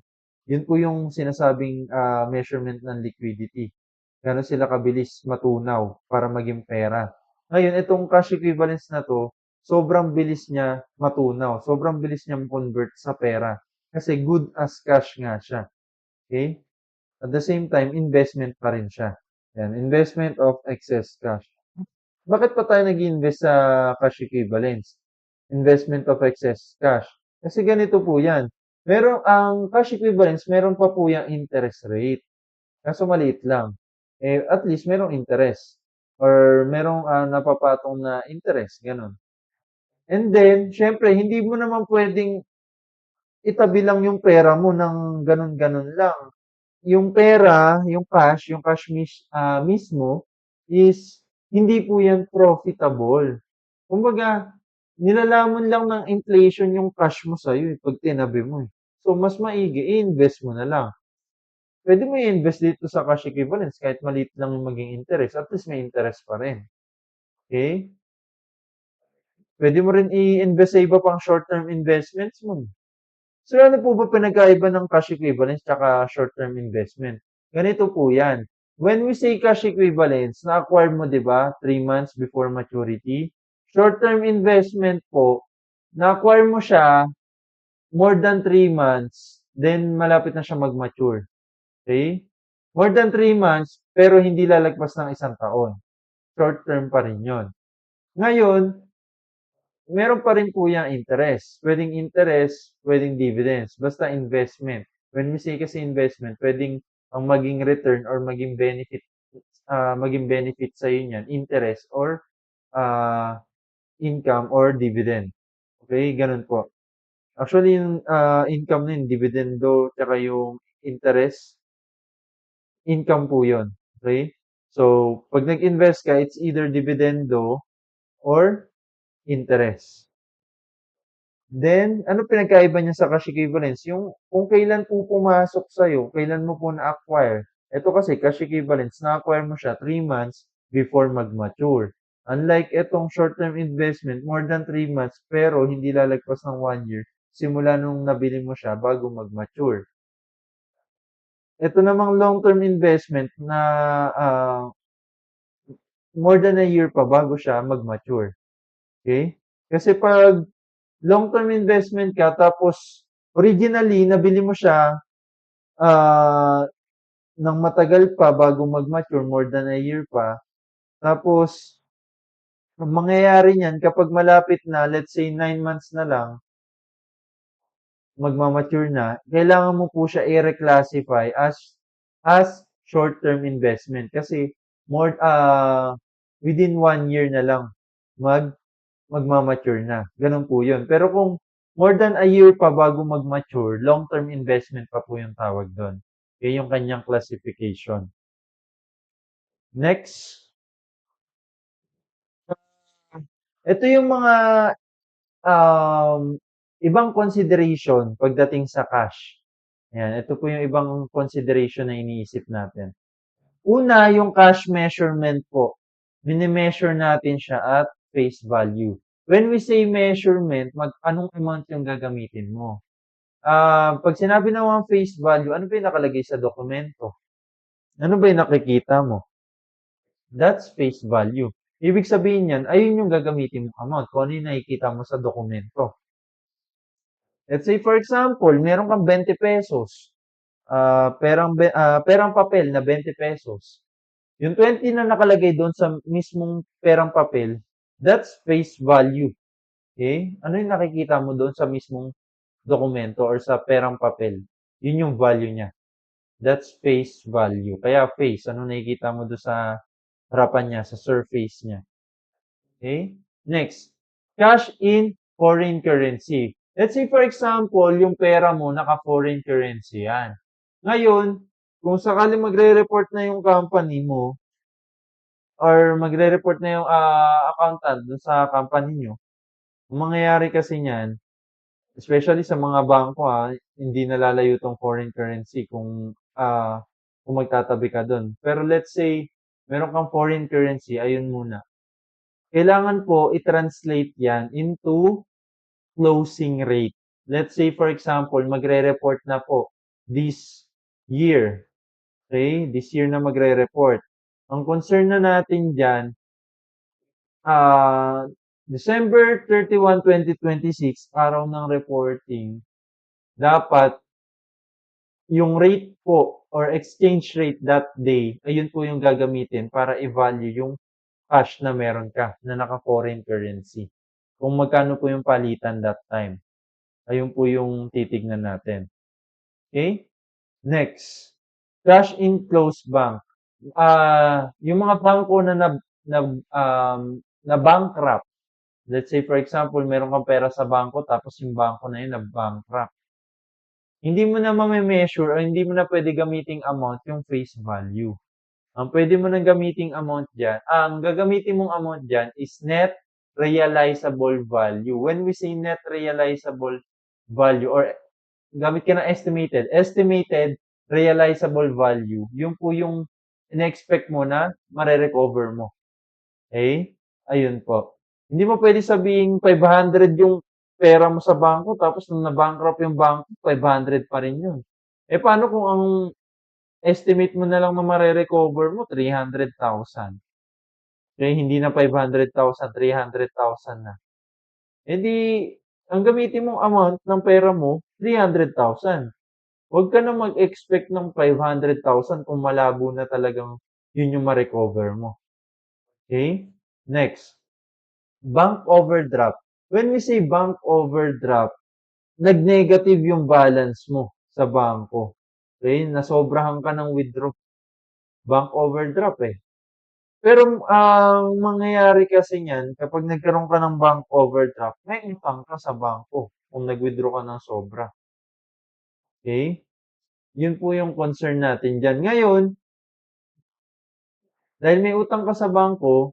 Yun po yung sinasabing measurement ng liquidity. Gaano sila kabilis matunaw para maging pera. Ngayon, itong cash equivalents na to, sobrang bilis niya matunaw. Sobrang bilis niya ma-convert sa pera. Kasi good as cash nga siya. Okay? At the same time, investment pa rin siya. Yan, investment of excess cash. Bakit pa tayo nag-invest sa cash equivalents? Investment of excess cash. Kasi ganito po yan. Ang cash equivalents, meron pa po yung interest rate. Kaso maliit lang. At least merong interest. Or merong napapatong na interest. Ganon. And then, syempre, hindi mo naman pwedeng itabi lang yung pera mo ng ganon-ganon lang. Yung pera, yung cash mismo, is hindi po yan profitable. Kumbaga, nilalamon lang ng inflation yung cash mo sa'yo pag tinabi mo. So, mas maigi, i-invest mo na lang. Pwede mo i-invest dito sa cash equivalents kahit maliit lang yung maging interest. At least may interest pa rin. Okay? Pwede mo rin i-invest sa iba pang short-term investments mo. So, ano po ba pinagkaiba ng cash equivalents tsaka short-term investment? Ganito po yan. When we say cash equivalents, na-acquire mo, di ba, 3 months before maturity. Short-term investment po, na-acquire mo siya more than 3 months, then malapit na siya mag-mature. Okay? More than 3 months, pero hindi lalagpas ng 1 taon. Short-term pa rin yon. Ngayon, meron pa rin po yung interest. Pwedeng interest, pwedeng dividends. Basta investment. When we say kasi investment, pwedeng ang maging return or maging benefit sa niyan, interest or income or dividend. Okay, ganun po. Actually, yung income na yun, dividendo, tsaka yung interest, income po yun. Okay? So, pag nag-invest ka, it's either dividendo or interest. Then, ano pinagkaiba niya sa cash equivalents? Yung kung kailan po pumasok sa'yo, kailan mo po na-acquire. Ito kasi, cash equivalents, na-acquire mo siya 3 months before mag-mature. Unlike itong short-term investment, more than 3 months, pero hindi lalagpas ng 1 year, simula nung nabili mo siya bago mag-mature. Ito namang long-term investment na more than a year pa bago siya mag-mature. Okay? Kasi pag long-term investment ka, tapos originally, nabili mo siya ng matagal pa bago mag-mature, more than a year pa. Tapos, ang mangyayari niyan, kapag malapit na, let's say 9 months na lang, magmamature na, kailangan mo po siya i-reclassify as short-term investment. Kasi, within 1 year na lang, magmamature na. Ganun po yun. Pero kung more than a year pa bago mag-mature, long-term investment pa po yung tawag doon. Yan yung kanyang classification. Next. Ito yung mga ibang consideration pagdating sa cash. Yan, ito po yung ibang consideration na iniisip natin. Una, yung cash measurement po. Mini-measure natin siya at face value. When we say measurement, anong amount yung gagamitin mo? Pag sinabi ng face value, ano ba yung nakalagay sa dokumento? Ano ba yung nakikita mo? That's face value. Ibig sabihin niyan, ayun yung gagamitin mong amount kung ano yung nakikita mo sa dokumento. Let's say for example, meron kang 20 pesos, perang papel na 20 pesos. Yung 20 na nakalagay doon sa mismong perang papel, that's face value. Okay? Ano yung nakikita mo doon sa mismong dokumento or sa perang papel? Yun yung value niya. That's face value. Kaya face, ano nakikita mo doon sa harapan niya, sa surface niya. Okay? Next, cash in foreign currency. Let's say for example, yung pera mo naka-foreign currency yan. Ngayon, kung sakaling magre-report na yung company mo or magre-report na yung accountant dun sa company nyo, ang mangyayari kasi niyan, especially sa mga bangko hindi nalalayo tong foreign currency kung magtatabi ka dun. Pero let's say, meron kang foreign currency, ayun muna. Kailangan po i-translate yan into closing rate. Let's say, for example, magre-report na po this year. Okay? This year na magre-report. Ang concern na natin dyan, December 31, 2026, araw ng reporting, dapat yung rate po or exchange rate that day, ayun po yung gagamitin para i-value yung cash na meron ka na naka-foreign currency. Kung magkano po yung palitan that time. Ayun po yung titignan natin. Okay? Next. Cash in closed bank. Yung mga bangko na bankrupt. Let's say for example, meron kang pera sa bangko tapos yung bangko na yun na bankrupt. Hindi mo na mame-measure o hindi mo na pwede gamiting amount yung face value. Ang pwede mo nang gamiting amount dyan, ang gagamitin mong amount dyan is net realizable value. When we say net realizable value or gamit ka ng estimated realizable value, yun po yung in-expect mo na mare-recover mo. Okay? Ayun po. Hindi mo pwede sabihin 500 yung pera mo sa bangko tapos nung na-bankrupt yung bangko, 500 pa rin yun. Eh paano kung ang estimate mo na lang na mare-recover mo 300,000? Eh hindi na 500,000, 300,000 na. Eh di, ang gamitin mong amount ng pera mo, 300,000. Huwag ka na mag-expect ng 500,000 kung malabo na talagang yun yung ma-recover mo. Okay? Next, bank overdraft. When we say bank overdraft, nag-negative yung balance mo sa bangko. Okay? Nasobrahan ka ng withdraw. Bank overdraft eh. Pero ang mangyayari kasi niyan, kapag nagkaroon ka ng bank overdraft, may utang ka sa bangko kung nag-withdraw ka ng sobra. Okay? Yun po yung concern natin dyan. Ngayon, dahil may utang ka sa bangko,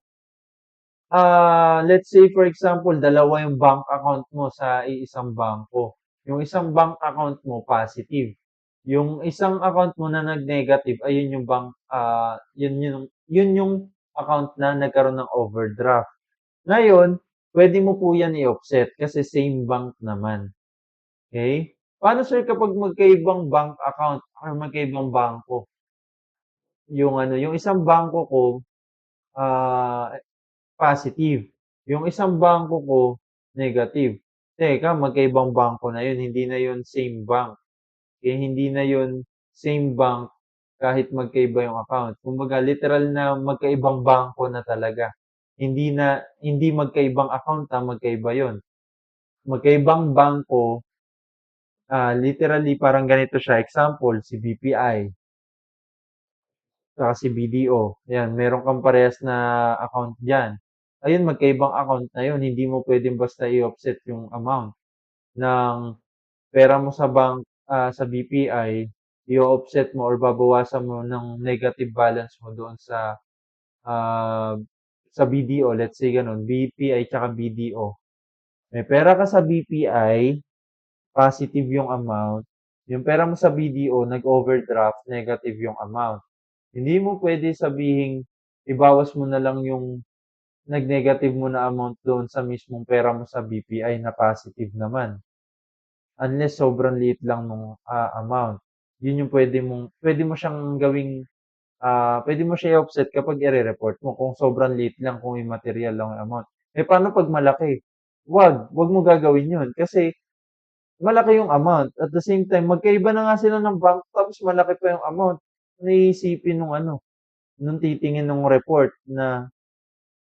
let's say for example, dalawa yung bank account mo sa iisang bangko. Yung isang bank account mo positive. Yung isang account mo na nag-negative, ayun yung yun yung account na nagkaroon ng overdraft. Ngayon, pwede mo po yan i-offset kasi same bank naman. Okay? Paano sir kapag magkaibang bank account or magkaibang bangko? Yung isang bangko ko, ah, positive. Yung isang bangko ko, negative. Teka, magkaibang bangko na yun. Hindi na yun same bank. Kaya hindi na yun same bank kahit magkaiba yung account. Kumbaga, literal na magkaibang bangko na talaga. Hindi magkaibang account magkaiba yun. Magkaibang bangko, literally parang ganito siya. Example, si BPI. Saka si BDO. Yan, meron kang parehas na account dyan. Ayun, magkaibang account na yun. Hindi mo pwedeng basta i-offset yung amount ng pera mo sa BPI, i-offset mo or babawasan mo ng negative balance mo doon ah, sa BDO. Let's say ganun, BPI tsaka BDO. May pera ka sa BPI, positive yung amount. Yung pera mo sa BDO, nag-overdraft, negative yung amount. Hindi mo pwede sabihing ibawas mo na lang yung nag-negative mo na amount doon sa mismong pera mo sa BPI na positive naman. Unless sobrang liit lang nung amount. Yun yung pwede mo siyang gawing pwede mo siya i-offset kapag i-re-report mo kung sobrang liit lang, kung immaterial lang yung amount. Paano pag malaki? Wag mo gagawin yun kasi malaki yung amount. At the same time, magkaiba na nga sila ng bank tapos malaki pa yung amount. Naisipin nung nung titingin ng report na,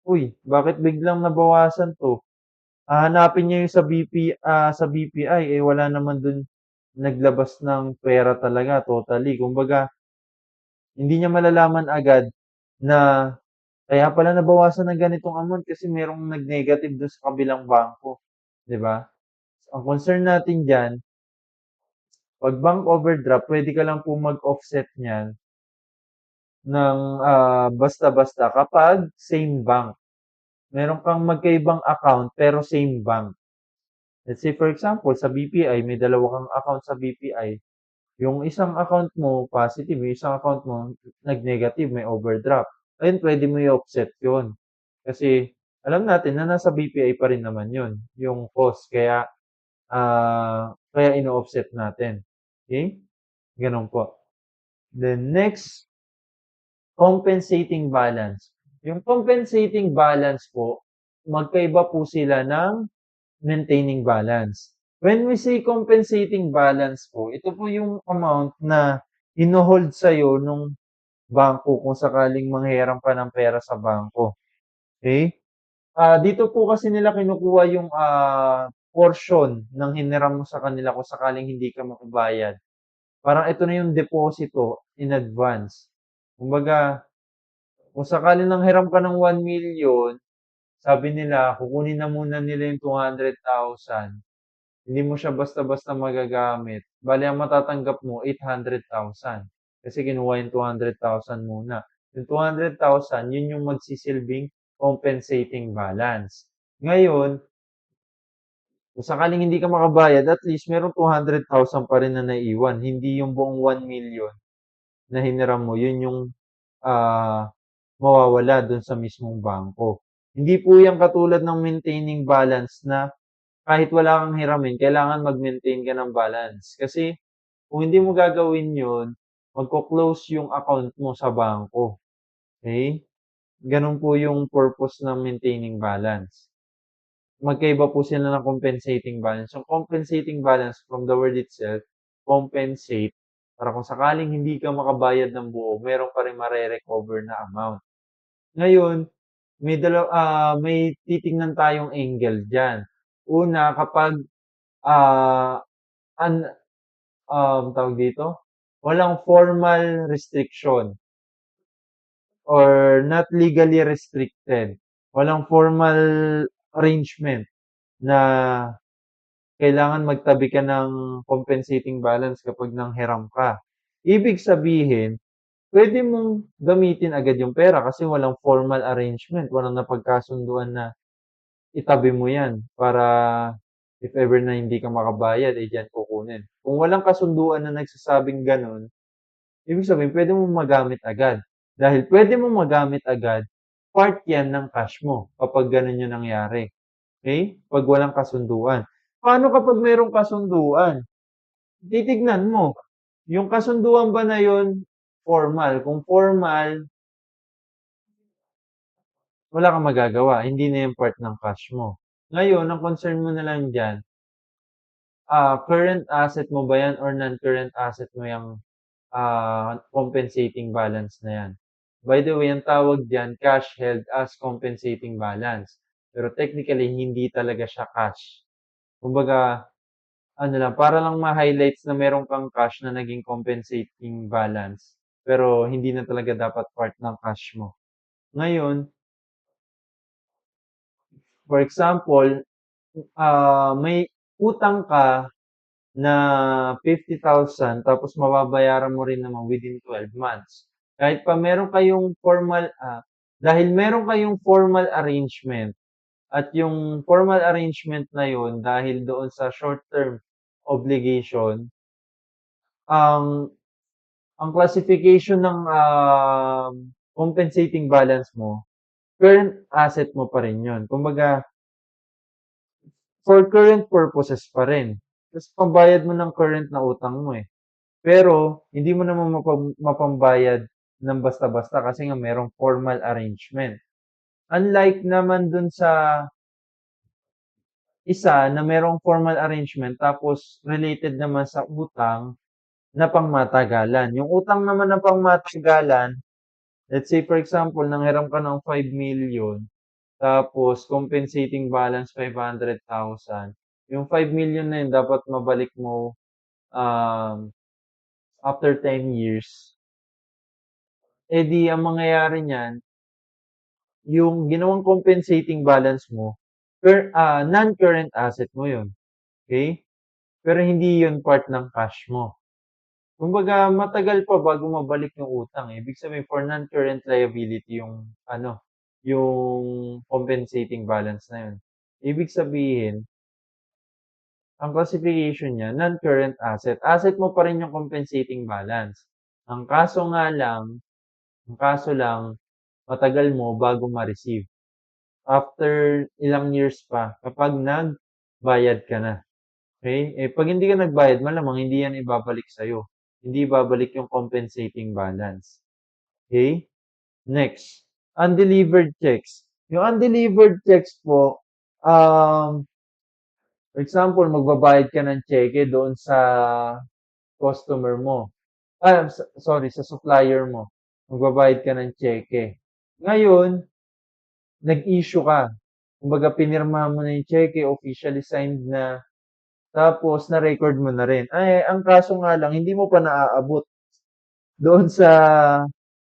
uy, bakit biglang nabawasan 'to? Hahanapin niya yung sa BPI, wala naman dun naglabas ng pera talaga totally. Kumbaga, hindi niya malalaman agad na kaya pala nabawasan ng ganitong amount kasi merong nag-negative dun sa kabilang bangko, 'di ba? Ang concern natin diyan, 'pag bank overdraft, pwede ka lang po mag-offset niyan ng basta-basta kapag same bank. Meron kang magkaibang account pero same bank. Let's say for example, sa BPI, may dalawa kang account sa BPI. Yung isang account mo positive, yung isang account mo nag-negative, may overdraft. Ayun, pwede mo i-offset yun. Kasi alam natin na nasa BPI pa rin naman yun, yung cost. Kaya ino-offset natin. Okay? Ganun po. Then next, compensating balance. Yung compensating balance po, magkaiba po sila ng maintaining balance. When we say compensating balance po, ito po yung amount na ino-hold sa'yo nung bangko kung sakaling manghiram ka ng pera sa bangko. Okay? Dito po kasi nila kinukuha yung portion ng hiniram mo sa kanila kung sakaling hindi ka makabayad. Parang ito na yung deposito in advance. Kumbaga, kung sakaling nanghiram ka ng 1 million, sabi nila, kukunin na muna nila yung 200,000. Hindi mo siya basta-basta magagamit. Bale, ang matatanggap mo, 800,000. Kasi kinuha yung 200,000 muna. Yung 200,000, yun yung magsisilbing compensating balance. Ngayon, kung sakaling hindi ka makabayad, at least meron 200,000 pa rin na naiwan. Hindi yung buong 1 million na hiniram mo, yun yung ah, mawawala dun sa mismong bangko. Hindi po yan katulad ng maintaining balance na kahit wala kang hiramin, kailangan mag-maintain ka ng balance. Kasi kung hindi mo gagawin yun, magko-close yung account mo sa bangko. Okay? Ganun po yung purpose ng maintaining balance. Magkaiba po sila ng compensating balance. Yung compensating balance from the word itself, compensate, para kung sakaling hindi ka makabayad ng buo, meron pa rin mare-recover na amount. Ngayon, may titingnan tayong angle diyan. Una, kapag ah, an tawag dito, walang formal restriction or not legally restricted. Walang formal arrangement na kailangan magtabi ka ng compensating balance kapag nanghiram ka. Ibig sabihin, pwede mong gamitin agad yung pera kasi walang formal arrangement, walang napagkasunduan na itabi mo yan para if ever na hindi ka makabayad, diyan kukunin. Kung walang kasunduan na nagsasabing ganun, ibig sabihin pwede mong magamit agad. Dahil pwede mong magamit agad, part yan ng cash mo kapag ganun yung nangyari. Okay? Pag walang kasunduan. Paano kapag mayroong kasunduan? Titignan mo, yung kasunduan ba na yun formal? Kung formal, wala kang magagawa. Hindi na yung part ng cash mo. Ngayon, ang concern mo na lang dyan, current asset mo ba yan or non-current asset mo yung compensating balance na yan? By the way, ang tawag dyan, cash held as compensating balance. Pero technically, hindi talaga siya cash. Kumbaga, ano lang, para lang ma-highlights na meron kang cash na naging compensating balance. Pero hindi na talaga dapat part ng cash mo. Ngayon, for example, may utang ka na 50,000 tapos mababayaran mo rin naman within 12 months. Kahit pa dahil meron kayong formal arrangement at yung formal arrangement na yun dahil doon sa short-term obligation, ang ang classification ng compensating balance mo, current asset mo pa rin yun. Kumbaga, for current purposes pa rin. Tapos pambayad mo ng current na utang mo eh. Pero, hindi mo naman mapambayad ng basta-basta kasi nga merong formal arrangement. Unlike naman dun sa isa na merong formal arrangement tapos related naman sa utang na pangmatagalan. Yung utang naman na pangmatagalan, let's say for example, nanghiram ka ng 5 million, tapos compensating balance 500,000. Yung 5 million na yun dapat mabalik mo after 10 years. Eh di, ang mangyayari niyan, yung ginawang compensating balance mo, non-current asset mo yun. Okay? Pero hindi yun part ng cash mo. Kumbaga, matagal pa bago mabalik yung utang. Ibig sabihin, for non-current liability yung compensating balance na yun. Ibig sabihin, ang classification niya, non-current asset. Asset mo pa rin yung compensating balance. Ang kaso lang, matagal mo bago ma-receive. After ilang years pa, kapag nagbayad ka na. Okay? Eh, pag hindi ka nagbayad, malamang hindi yan ibabalik sa'yo. Hindi ibabalik yung compensating balance. Okay? Next, undelivered checks. Yung undelivered checks po, for example, magbabayad ka ng cheque doon sa customer mo. Sorry, sa supplier mo. Magbabayad ka ng cheque. Ngayon, nag-issue ka. Kumbaga, pinirma mo na yung cheque, officially signed na, tapos na-record mo na rin. Ay, ang kaso nga lang, hindi mo pa naaabot doon sa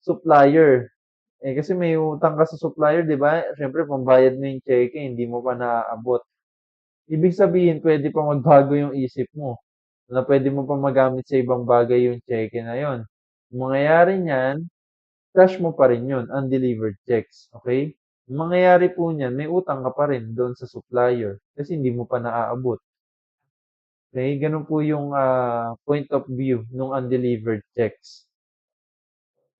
supplier. Eh, kasi may utang ka sa supplier, di ba? Siyempre, pambayad mo yung cheque, hindi mo pa naaabot. Ibig sabihin, pwede pa magbago yung isip mo. Na pwede mo pa magamit sa ibang bagay yung cheque na yon. Ang mangyayari niyan, cash mo pa rin yun, undelivered checks. Okay? Ang mangyayari po niyan, may utang ka pa rin doon sa supplier kasi hindi mo pa naaabot. Okay? Ganun po yung point of view ng undelivered checks.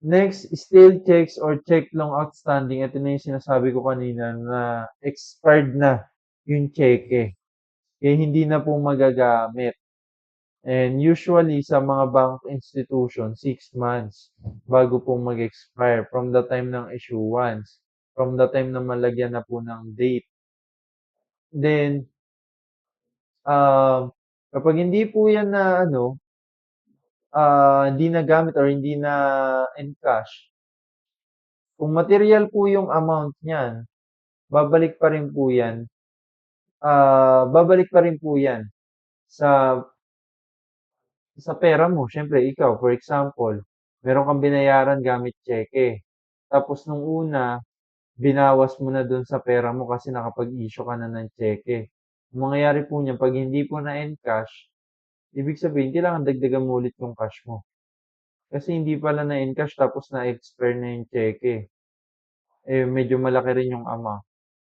Next, stale checks or check long outstanding. Ito na yung sinasabi ko kanina na expired na yung cheque. Kaya hindi na po magagamit. And usually sa mga bank institution, 6 months bago po mag-expire from the time ng issuance, from the time na malagyan na po ng date. Then, kapag hindi po yan na hindi nagamit or hindi na encash, kung material po yung amount niyan, babalik pa rin po yan, babalik pa rin po yan sa pera mo. Siyempre, ikaw, for example, meron kang binayaran gamit cheque. Tapos nung una, binawas mo na dun sa pera mo kasi nakapag-issue ka na ng cheque. Ang mangyayari po niyan, pag hindi po na encash, ibig sabihin, kailangan dagdagan mo ulit yung cash mo. Kasi hindi pala na encash tapos na-expire na yung cheque. Eh, medyo malaki rin yung ama.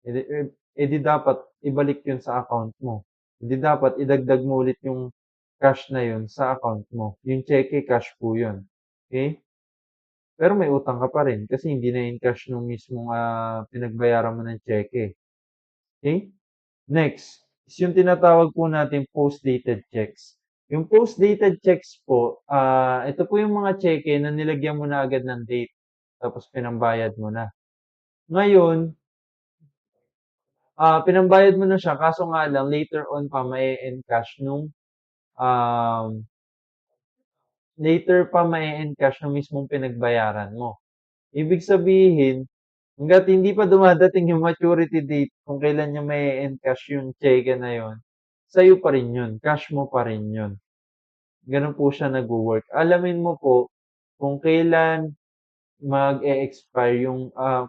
Di dapat ibalik yun sa account mo. Di dapat idagdag mo ulit yung cash na yun sa account mo. Yung cheque, cash po yun. Okay? Pero may utang ka pa rin kasi hindi na in-cash nung mismong pinagbayaran mo ng cheque. Okay? Next, is yung tinatawag po natin post-dated checks. Yung post-dated checks po, ito po yung mga cheque na nilagyan mo na agad ng date tapos pinambayad mo na. Ngayon, pinambayad mo na siya kaso nga lang later on pa ma-e-encash um, nung mismong pinagbayaran mo. Ibig sabihin, hangga't hindi pa dumadating yung maturity date kung kailan niya ma-e-encash yung cheque na yon, sa'yo pa rin yun, cash mo pa rin yun. Ganun po siya nagwo-work. Alamin mo po kung kailan mag-e-expire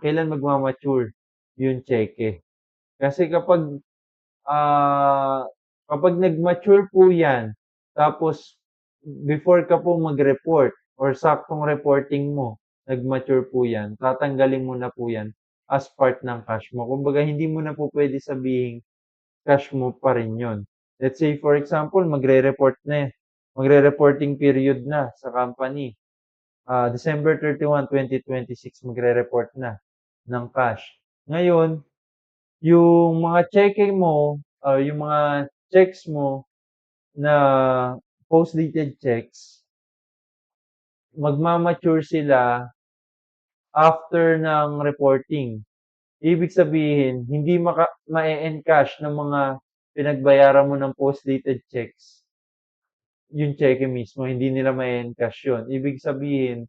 kailan magma-mature yung cheque. Kasi ah, kapag nag-mature po yan, tapos before ka po mag-report or saktong reporting mo, nag-mature po yan, tatanggalin mo na po yan as part ng cash mo. Kumbaga, hindi mo na po pwede sabihin cash mo pa rin yun. Let's say, for example, magre-reporting period na sa company. December 31, 2026, magre-report na ng cash. Ngayon, yung mga cheque mo, yung mga checks mo na post-dated checks, magmamature sila after ng reporting. Ibig sabihin, hindi ma-encash ng mga pinagbayaran mo ng post-dated checks, yung cheque mismo, hindi nila ma-encash yun. Ibig sabihin,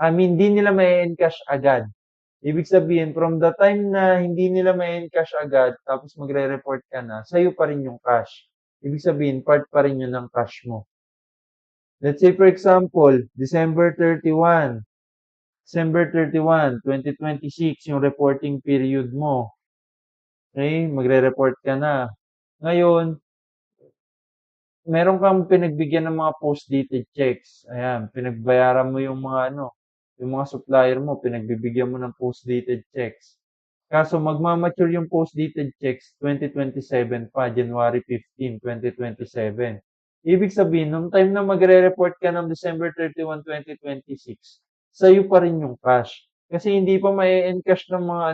hindi nila ma-encash agad. Ibig sabihin, from the time na hindi nila ma-encash agad, tapos magre-report ka na, sa'yo pa rin yung cash. Ibig sabihin, part pa rin yun ng cash mo. Let's say, for example, December 31, 2026, yung reporting period mo. Okay, magre-report ka na. Ngayon, meron kang pinagbigyan ng mga post-dated checks. Ayan, pinagbayaran mo yung mga yung mga supplier mo, pinagbibigyan mo ng post-dated checks. Kaso magmamature yung post-dated checks 2027 pa, January 15, 2027. Ibig sabihin, nung time na magre-report ka ng December 31, 2026, sa'yo pa rin yung cash. Kasi hindi pa ma-encash ng mga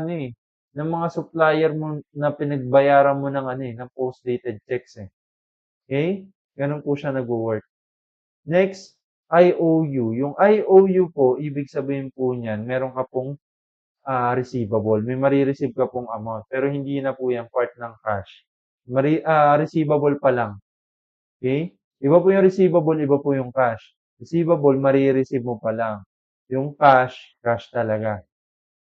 ng mga supplier mo na pinagbayaran mo ng ng post-dated checks eh. Okay? Ganun po siya nagwo-work. Next, IOU. Yung IOU po, ibig sabihin po niyan, meron ka pong receivable. May marireceive ka pong amount. Pero hindi na po yan part ng cash. Receivable pa lang. Okay? Iba po yung receivable, iba po yung cash. Receivable, marireceive mo pa lang. Yung cash, cash talaga.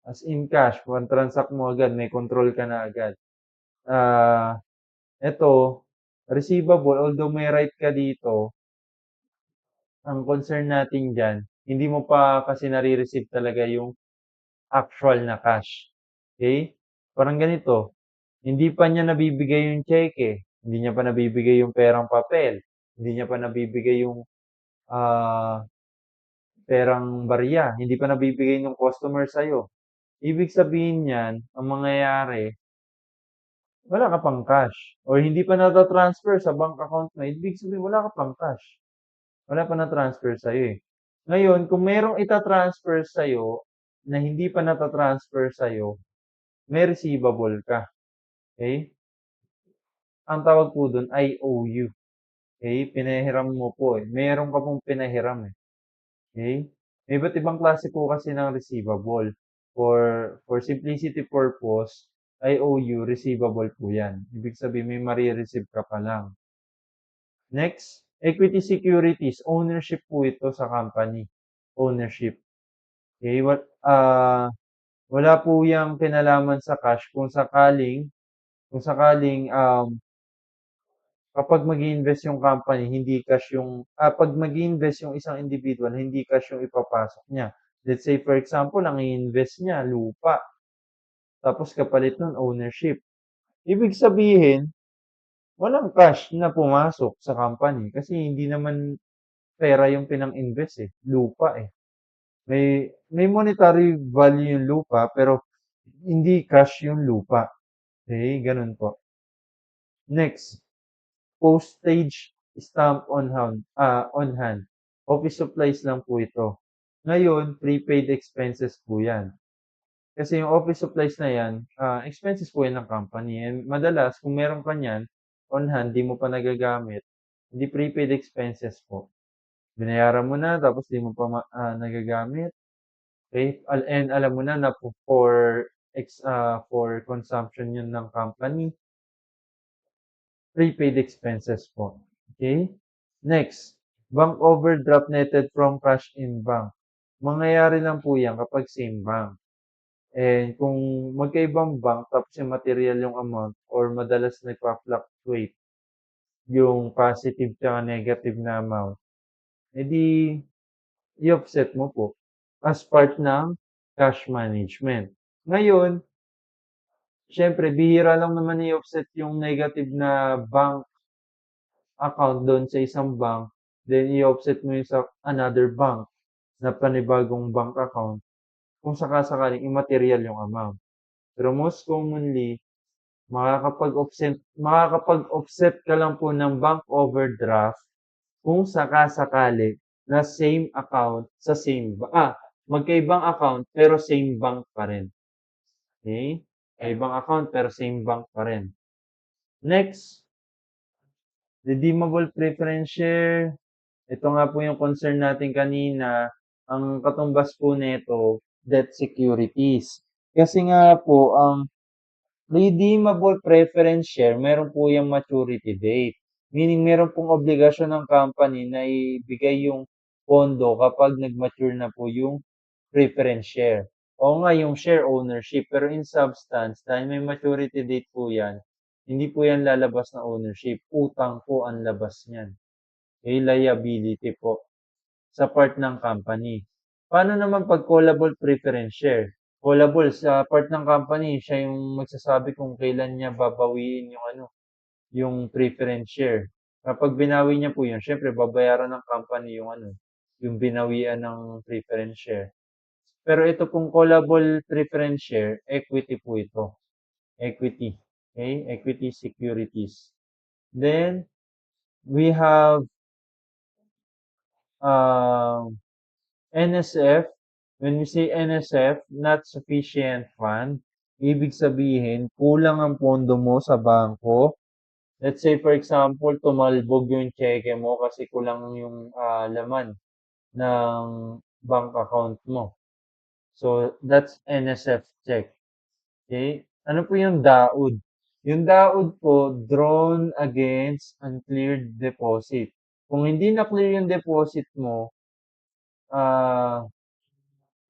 As in cash, one transact mo agad, may control ka na agad. Ito, receivable, although may right ka dito, ang concern natin dyan, hindi mo pa kasi nare-receive talaga yung actual na cash. Okay? Parang ganito, hindi pa niya nabibigay yung cheque, hindi niya pa nabibigay yung perang papel, hindi niya pa nabibigay yung ah, perang barya, hindi pa nabibigay ng customer sa'yo. Ibig sabihin niyan, ang mangyayari, wala ka pang cash. Or hindi pa nata-transfer sa bank account mo, ibig sabihin wala ka pang cash. Wala pa na-transfer sa'yo eh. Ngayon, kung merong ita-transfer sa'yo na hindi pa nata-transfer sa'yo, may receivable ka. Okay? Ang tawag po dun, IOU. Okay? Pinahiram mo po eh. Meron ka pong pinahiram eh. Okay? May iba't ibang klase po kasi ng receivable. For simplicity purpose, IOU, receivable po yan. Ibig sabihin, may marireceive ka pa lang. Next, equity securities. Ownership po ito sa company. Ownership. Okay? Wala po yang kinalaman sa cash kung sakaling kapag mag-invest yung company, hindi cash pag mag-invest yung isang individual, hindi cash yung ipapasok niya. Let's say, for example, ang i-invest niya, lupa. Tapos kapalit nun, ownership. Ibig sabihin, walang cash na pumasok sa company kasi hindi naman pera yung pinang-invest eh. Lupa eh. May monetary value yung lupa, pero hindi cash yung lupa. Okay, ganun po. Next, postage stamp on hand. Office supplies lang po ito. Ngayon, prepaid expenses po yan. Kasi yung office supplies na yan, expenses po yan ng company. And madalas, kung meron ka niyan, on hand, di mo pa nagagamit, hindi prepaid expenses po. Binayaran mo na, tapos di mo pa nagagamit. Okay? And alam mo na for consumption yun ng company, prepaid expenses po. Okay? Next, bank overdraft netted from cash in bank. Mangyayari lang po yan kapag same bank. And kung magkaibang bank, tapos yung material yung amount, or madalas nagpa-fluctuate yung positive tsaka negative na amount, edi i-offset mo po as part ng cash management. Ngayon, syempre, bihira lang naman i-offset yung negative na bank account doon sa isang bank, then i-offset mo yung sa another bank na panibagong bank account kung sakasakaling immaterial yung amount. Pero most commonly, makakapag-offset ka lang po ng bank overdraft kung sakasakali na same account sa magkaibang account pero same bank pa rin. Okay? Ibang account pero same bank pa rin. Next, redeemable preference share. Ito nga po yung concern natin kanina, ang katumbas po nito, debt securities. Kasi nga po, ang redeemable preference share, meron po yung maturity date. Meaning, meron pong obligasyon ng company na ibigay yung pondo kapag nag-mature na po yung preference share. O nga, yung share ownership. Pero in substance, dahil may maturity date po yan, hindi po yan lalabas na ownership. Utang po ang labas niyan. Okay, liability po sa part ng company. Paano naman pag callable preference share? Callable sa part ng company, siya yung magsasabi kung kailan niya babawiin yung yung preference share. Kapag binawi niya po yun, syempre babayaran ng company yung yung binawian ng preference share. Pero ito pong callable preference share, equity po ito. Equity. Okay? Equity securities. Then, we have NSF. When we say NSF, not sufficient fund, ibig sabihin, kulang ang pondo mo sa bangko. Let's say, for example, tumalbog yung cheque mo kasi kulang yung laman ng bank account mo. So, that's NSF check. Okay? Ano po yung DAUD? Yung DAUD po, drawn against uncleared deposit. Kung hindi na-clear yung deposit mo,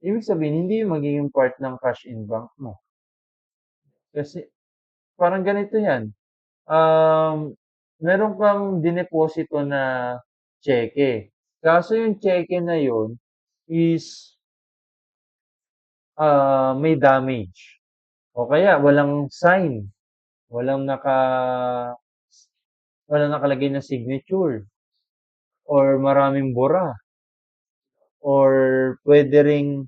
ibig sabihin, hindi yung magiging part ng cash in bank mo. Kasi, parang ganito yan. Meron kang dineposito na cheque. Kaso yung cheque na yun is may damage. O kaya walang sign, walang walang nakalagay na signature or maraming bura or pwede ring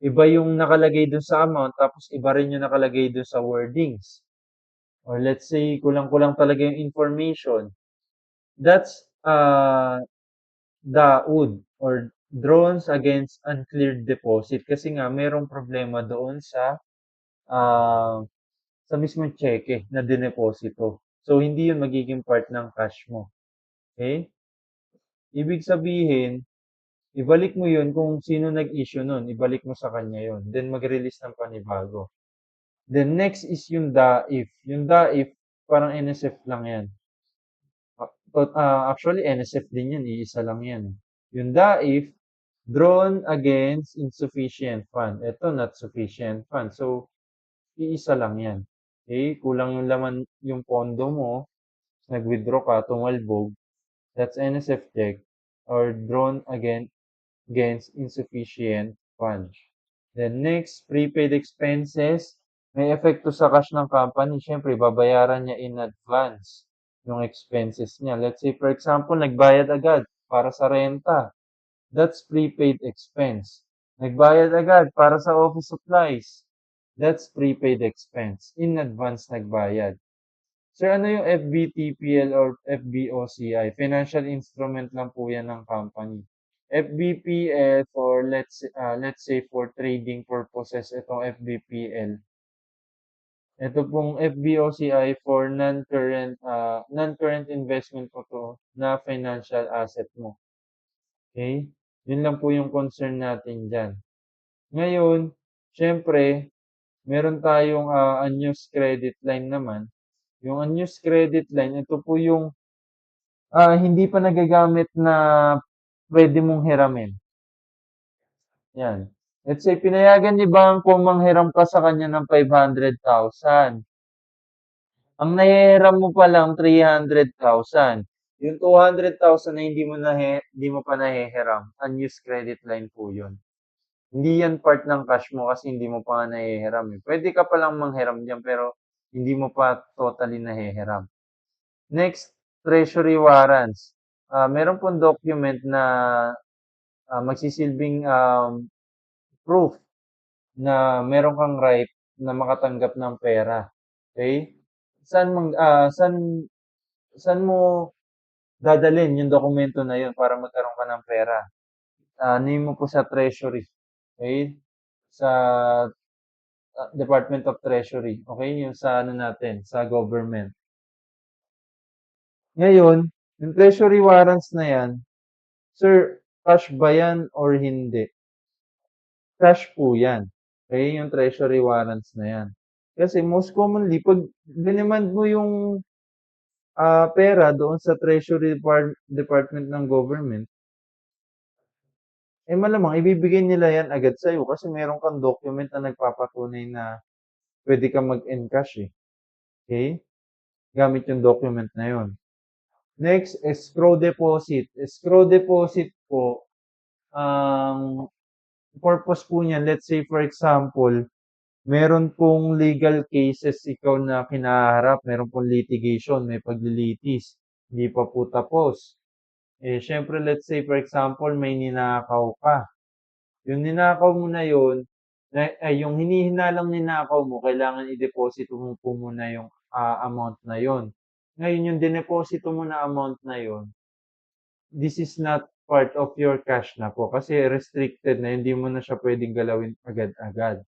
iba yung nakalagay dun sa amount tapos iba rin yung nakalagay dun sa wordings. Or let's say kulang-kulang talaga yung information. That's DAUD or Drones Against Uncleared Deposit kasi nga merong problema doon sa mismong cheque na dineposito. So, hindi yun magiging part ng cash mo. Okay? Ibig sabihin, ibalik mo yun kung sino nag-issue nun. Ibalik mo sa kanya yun. Then, mag-release ng panibago. Then, next is yung DAIF. Yung DAIF, parang NSF lang yan. Actually, NSF din yan. Iisa lang yan. Yung DAIF, Drawn Against Insufficient Fund. Ito, not sufficient fund. So, iisa lang yan. Okay? Kulang yung laman, yung pondo mo, nag-withdraw ka, tumalbog, that's NSF check, or drawn against insufficient fund. Then next, prepaid expenses. May epekto sa cash ng company. Siyempre, babayaran niya in advance yung expenses niya. Let's say, for example, nagbayad agad para sa renta. That's prepaid expense. Nagbayad agad para sa office supplies. That's prepaid expense. In advance nagbayad. Sir, ano yung FBTPL or FBOCI? Financial instrument lang po yan ng company. FBPL for let's say for trading purposes itong FBPL. Ito pong FBOCI for non-current investment po to na financial asset mo. Okay? Yun lang po yung concern natin dyan. Ngayon, syempre, meron tayong unused credit line naman. Yung unused credit line, ito po yung hindi pa nagagamit na pwede mong hiramin. Yan. Let's say, pinayagan ni bangko manghiram ka sa kanya ng 500,000. Ang nahihiram mo pa lang 300,000. Yung 200,000 na hindi mo pa nahihiram, unused credit line po yun. Hindi yan part ng cash mo kasi hindi mo pa nga nahihiram. Pwede ka palang manghiram dyan pero hindi mo pa totally nahihiram. Next, treasury warrants. Meron pong document na magsisilbing proof na meron kang right na makatanggap ng pera. Okay? Saan mo dadalhin yung dokumento na yun para magkaroon ka ng pera? Name mo po sa treasury. Okay? Sa Department of Treasury. Okay? Yung sa natin, sa government. Ngayon, Yung treasury warrants na yan, sir, cash ba yan or hindi? Cash po yan. Okay, yung treasury warrants na yan. Kasi most commonly, pag dinemand mo yung pera doon sa Treasury Department ng government, eh malamang ibibigay nila yan agad sa'yo kasi meron kang document na nagpapatunay na pwede ka mag-encash eh. Okay? Gamit yung document na yun. Next, escrow deposit. Escrow deposit po, ang purpose po niyan, let's say for example, meron pong legal cases ikaw na kinaharap, meron pong litigation, may paglilitis, hindi pa po tapos. Eh, syempre, let's say, for example, may ninakaw ka. Yung ninakaw mo na yun, yung hinihinalang ninakaw mo, kailangan i-deposito mo po muna yung amount na yun. Ngayon, yung dineposito mo na amount na yun, this is not part of your cash na po kasi restricted na, hindi mo na siya pwedeng galawin agad-agad.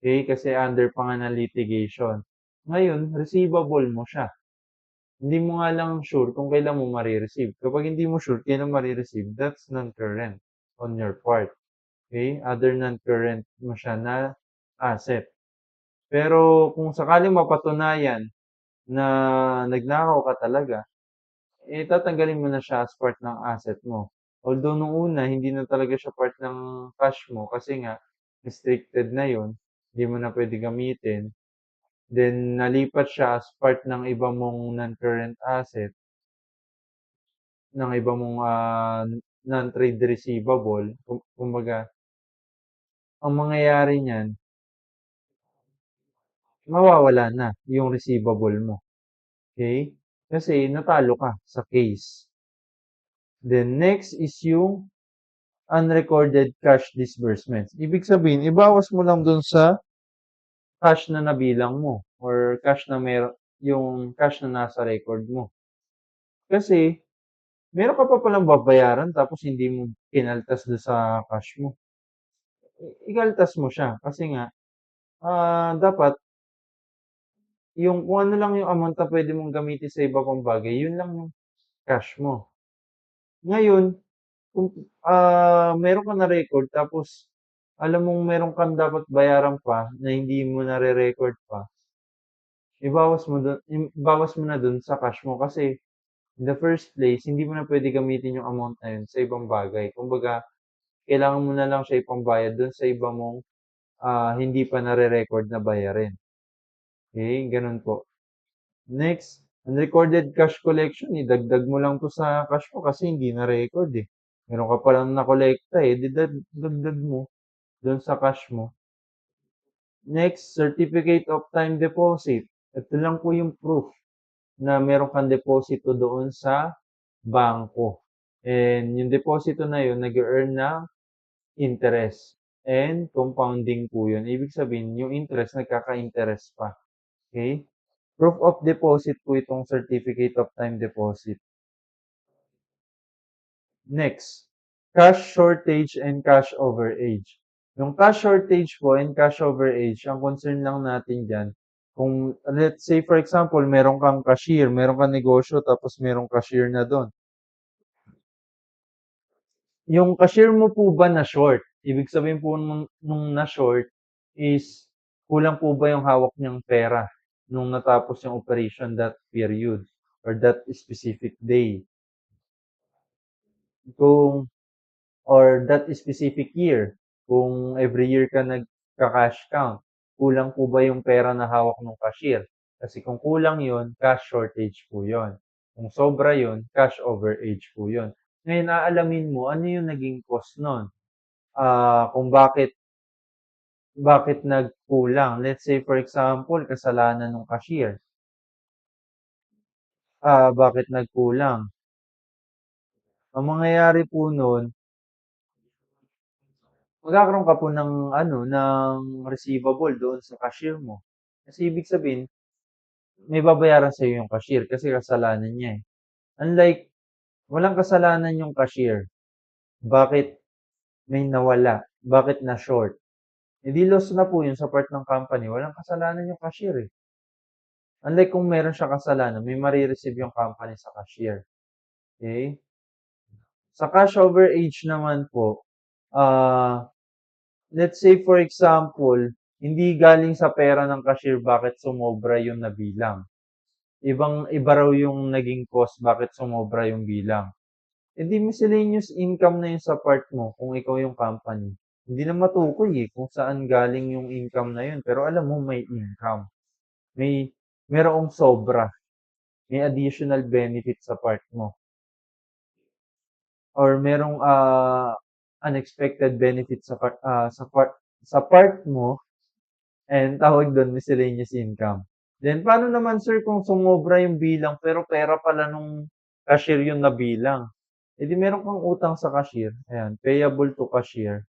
Okay? Kasi under pa nga ng litigation. Ngayon, receivable mo siya. Hindi mo nga lang sure kung kailan mo marireceive. Kapag hindi mo sure kailan marireceive, that's non-current on your part. Okay? Other non-current mo siya na asset. Pero kung sakaling mapatunayan na nagnakaw ka talaga, eh tatanggalin mo na siya as part ng asset mo. Although nung una, hindi na talaga siya part ng cash mo kasi nga restricted na yun, hindi mo na pwede gamitin. Then nalipat siya as part ng iba mong non-current asset, ng iba mong non-trade receivable. Kumbaga, ang mangyayari niyan, mawawala na yung receivable mo. Okay? Kasi natalo ka sa case. Then next is yung unrecorded cash disbursements. Ibig sabihin, ibawas mo lang dun sa cash na nabilang mo or cash na yung cash na nasa record mo. Kasi meron ka pa palang babayaran tapos hindi mo kinaltas doon sa cash mo. Ikaltas mo siya kasi nga dapat yung kung ano lang yung amount na pwede mong gamitin sa iba pang bagay, yun lang yung cash mo. Ngayon, kung meron ka na record tapos alam mong meron kang dapat bayaran pa na hindi mo nare-record pa, ibawas mo na dun sa cash mo kasi in the first place, hindi mo na pwede gamitin yung amount na yun sa ibang bagay. Kumbaga, kailangan mo na lang siya ipambayad dun sa iba mong hindi pa nare-record na bayarin. Okay, ganun po. Next, unrecorded cash collection, idagdag mo lang to sa cash mo kasi hindi na-record eh. Meron ka palang na-collecta eh, dagdag mo doon sa cash mo. Next, certificate of time deposit. Ito lang po yung proof na meron kang deposito doon sa bangko. And yung deposito na yun, nag-earn ng interest. And compounding po yun. Ibig sabihin, yung interest, nagkaka-interest pa. Okay? Proof of deposit po itong certificate of time deposit. Next, cash shortage and cash overage. Yung cash shortage po and cash overage, ang concern lang natin dyan, kung let's say for example, meron kang cashier, meron kang negosyo, tapos merong cashier na doon. Yung cashier mo po ba na short? Ibig sabihin po nung na short is kulang po ba yung hawak niyang pera nung natapos yung operation that period or that specific day? Kung or that specific year, kung every year ka nagka-cash count, kulang po ba yung pera na hawak ng cashier? Kasi kung kulang yon, cash shortage po yon. Kung sobra yon, cash overage po yon. Ngayon, aalamin mo ano yung naging cost nun. Kung bakit nagkulang. Let's say, for example, kasalanan ng cashier. Bakit nagkulang? Ang mangyayari po nun, magkakaroon ka po ng ano, ng receivable doon sa cashier mo. Kasi ibig sabihin, may babayaran sa yung cashier kasi kasalanan niya eh. Unlike, walang kasalanan yung cashier. Bakit may nawala? Bakit na short? E di loss na po yun sa part ng company. Walang kasalanan yung cashier eh. Unlike kung meron siya kasalanan, may marireceive yung company sa cashier. Okay? Sa cash over age naman po, ah, let's say for example, hindi galing sa pera ng cashier bakit sumobra yung nabilang. Ibang-iba raw yung naging cost bakit sumobra yung bilang. Eh di miscellaneous income na yun sa part mo kung ikaw yung company. Hindi na matukoy eh kung saan galing yung income na yun. Pero alam mo may income. May merong sobra. May additional benefit sa part mo. Or merong unexpected benefit sa part mo and tawag doon miscellaneous income. Then paano naman sir kung sumobra yung bilang pero pera pala nung cashier yung nabilang? Eh di meron kang utang sa cashier. Ayan, payable to cashier.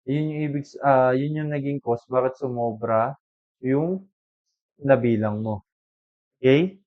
Yun yung naging cost bakit sumobra yung nabilang mo. Okay?